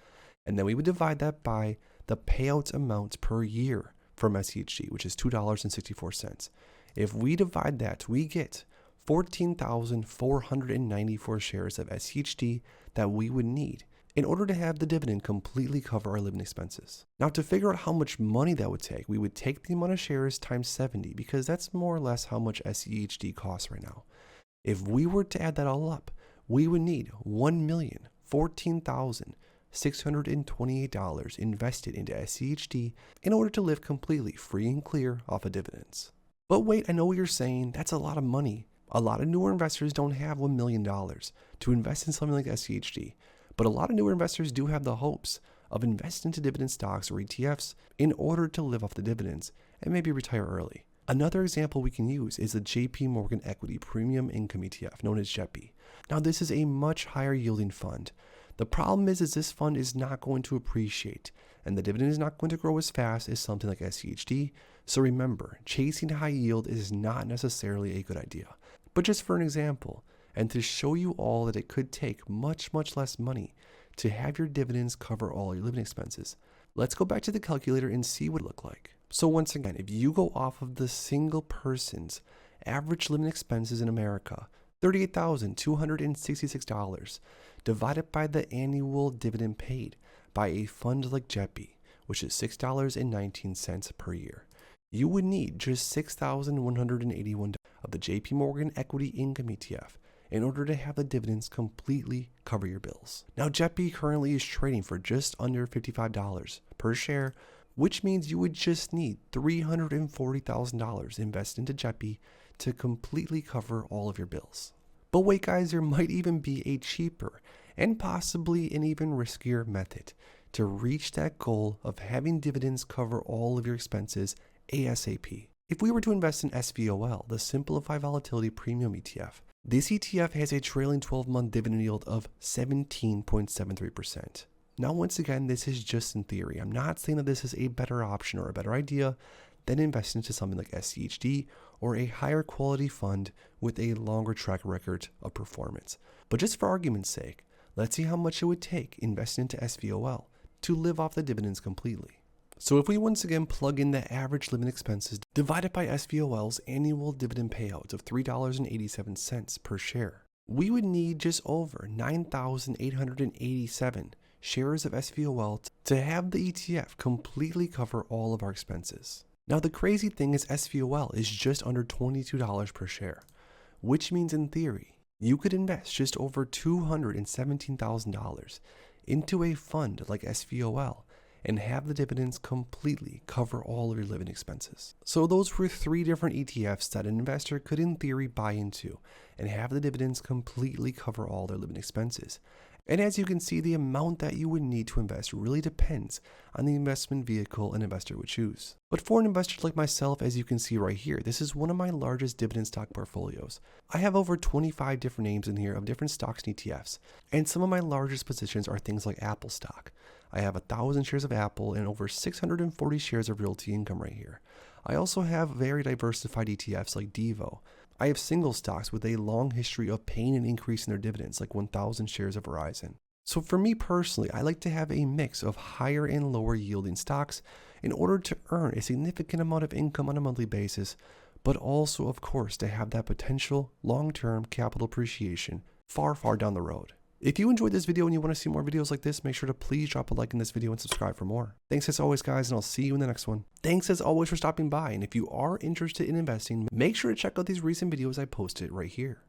And then we would divide that by the payout amount per year from SCHD, which is $2.64. If we divide that, we get 14,494 shares of SCHD that we would need in order to have the dividend completely cover our living expenses. Now, to figure out how much money that would take, we would take the amount of shares times 70, because that's more or less how much SCHD costs right now. If we were to add that all up, we would need $1,014,628 invested into SCHD in order to live completely free and clear off of dividends. But wait, I know what you're saying, that's a lot of money. A lot of newer investors don't have $1 million to invest in something like SCHD. But a lot of newer investors do have the hopes of investing into dividend stocks or ETFs in order to live off the dividends and maybe retire early. Another example we can use is the JP Morgan Equity Premium Income ETF, known as JEPI. Now this is a much higher yielding fund. The problem is this fund is not going to appreciate, and the dividend is not going to grow as fast as something like SCHD. So remember, chasing high yield is not necessarily a good idea. But just for an example, and to show you all that it could take much less money to have your dividends cover all your living expenses, let's go back to the calculator and see what it looked like. So once again, if you go off of the single person's average living expenses in America, $38,266, divided by the annual dividend paid by a fund like JEPI, which is $6.19 per year, you would need just $6,181 of the JP Morgan Equity Income ETF in order to have the dividends completely cover your bills. Now, JEPI currently is trading for just under $55 per share, which means you would just need $340,000 invested into JEPI to completely cover all of your bills. But wait guys, there might even be a cheaper and possibly an even riskier method to reach that goal of having dividends cover all of your expenses ASAP. If we were to invest in SVOL, the Simplified Volatility Premium ETF, this ETF has a trailing 12-month dividend yield of 17.73%. Now, once again, this is just in theory. I'm not saying that this is a better option or a better idea than investing into something like SCHD or a higher quality fund with a longer track record of performance. But just for argument's sake, let's see how much it would take investing into SVOL to live off the dividends completely. So if we once again plug in the average living expenses divided by SVOL's annual dividend payout of $3.87 per share, we would need just over 9,887 shares of SVOL to have the ETF completely cover all of our expenses. Now the crazy thing is SVOL is just under $22 per share, which means in theory, you could invest just over $217,000 into a fund like SVOL and have the dividends completely cover all of your living expenses. So those were 3 different ETFs that an investor could in theory buy into and have the dividends completely cover all their living expenses. And as you can see, the amount that you would need to invest really depends on the investment vehicle an investor would choose. But for an investor like myself, as you can see right here, this is one of my largest dividend stock portfolios. I have over 25 different names in here of different stocks and ETFs. And some of my largest positions are things like Apple stock. I have 1,000 shares of Apple and over 640 shares of Realty Income right here. I also have very diversified ETFs like Devo. I have single stocks with a long history of paying and increasing their dividends, like 1,000 shares of Verizon. So for me personally, I like to have a mix of higher and lower yielding stocks in order to earn a significant amount of income on a monthly basis, but also, of course, to have that potential long-term capital appreciation far down the road. If you enjoyed this video and you want to see more videos like this, make sure to please drop a like in this video and subscribe for more. Thanks as always, guys, and I'll see you in the next one. Thanks as always for stopping by, and if you are interested in investing, make sure to check out these recent videos I posted right here.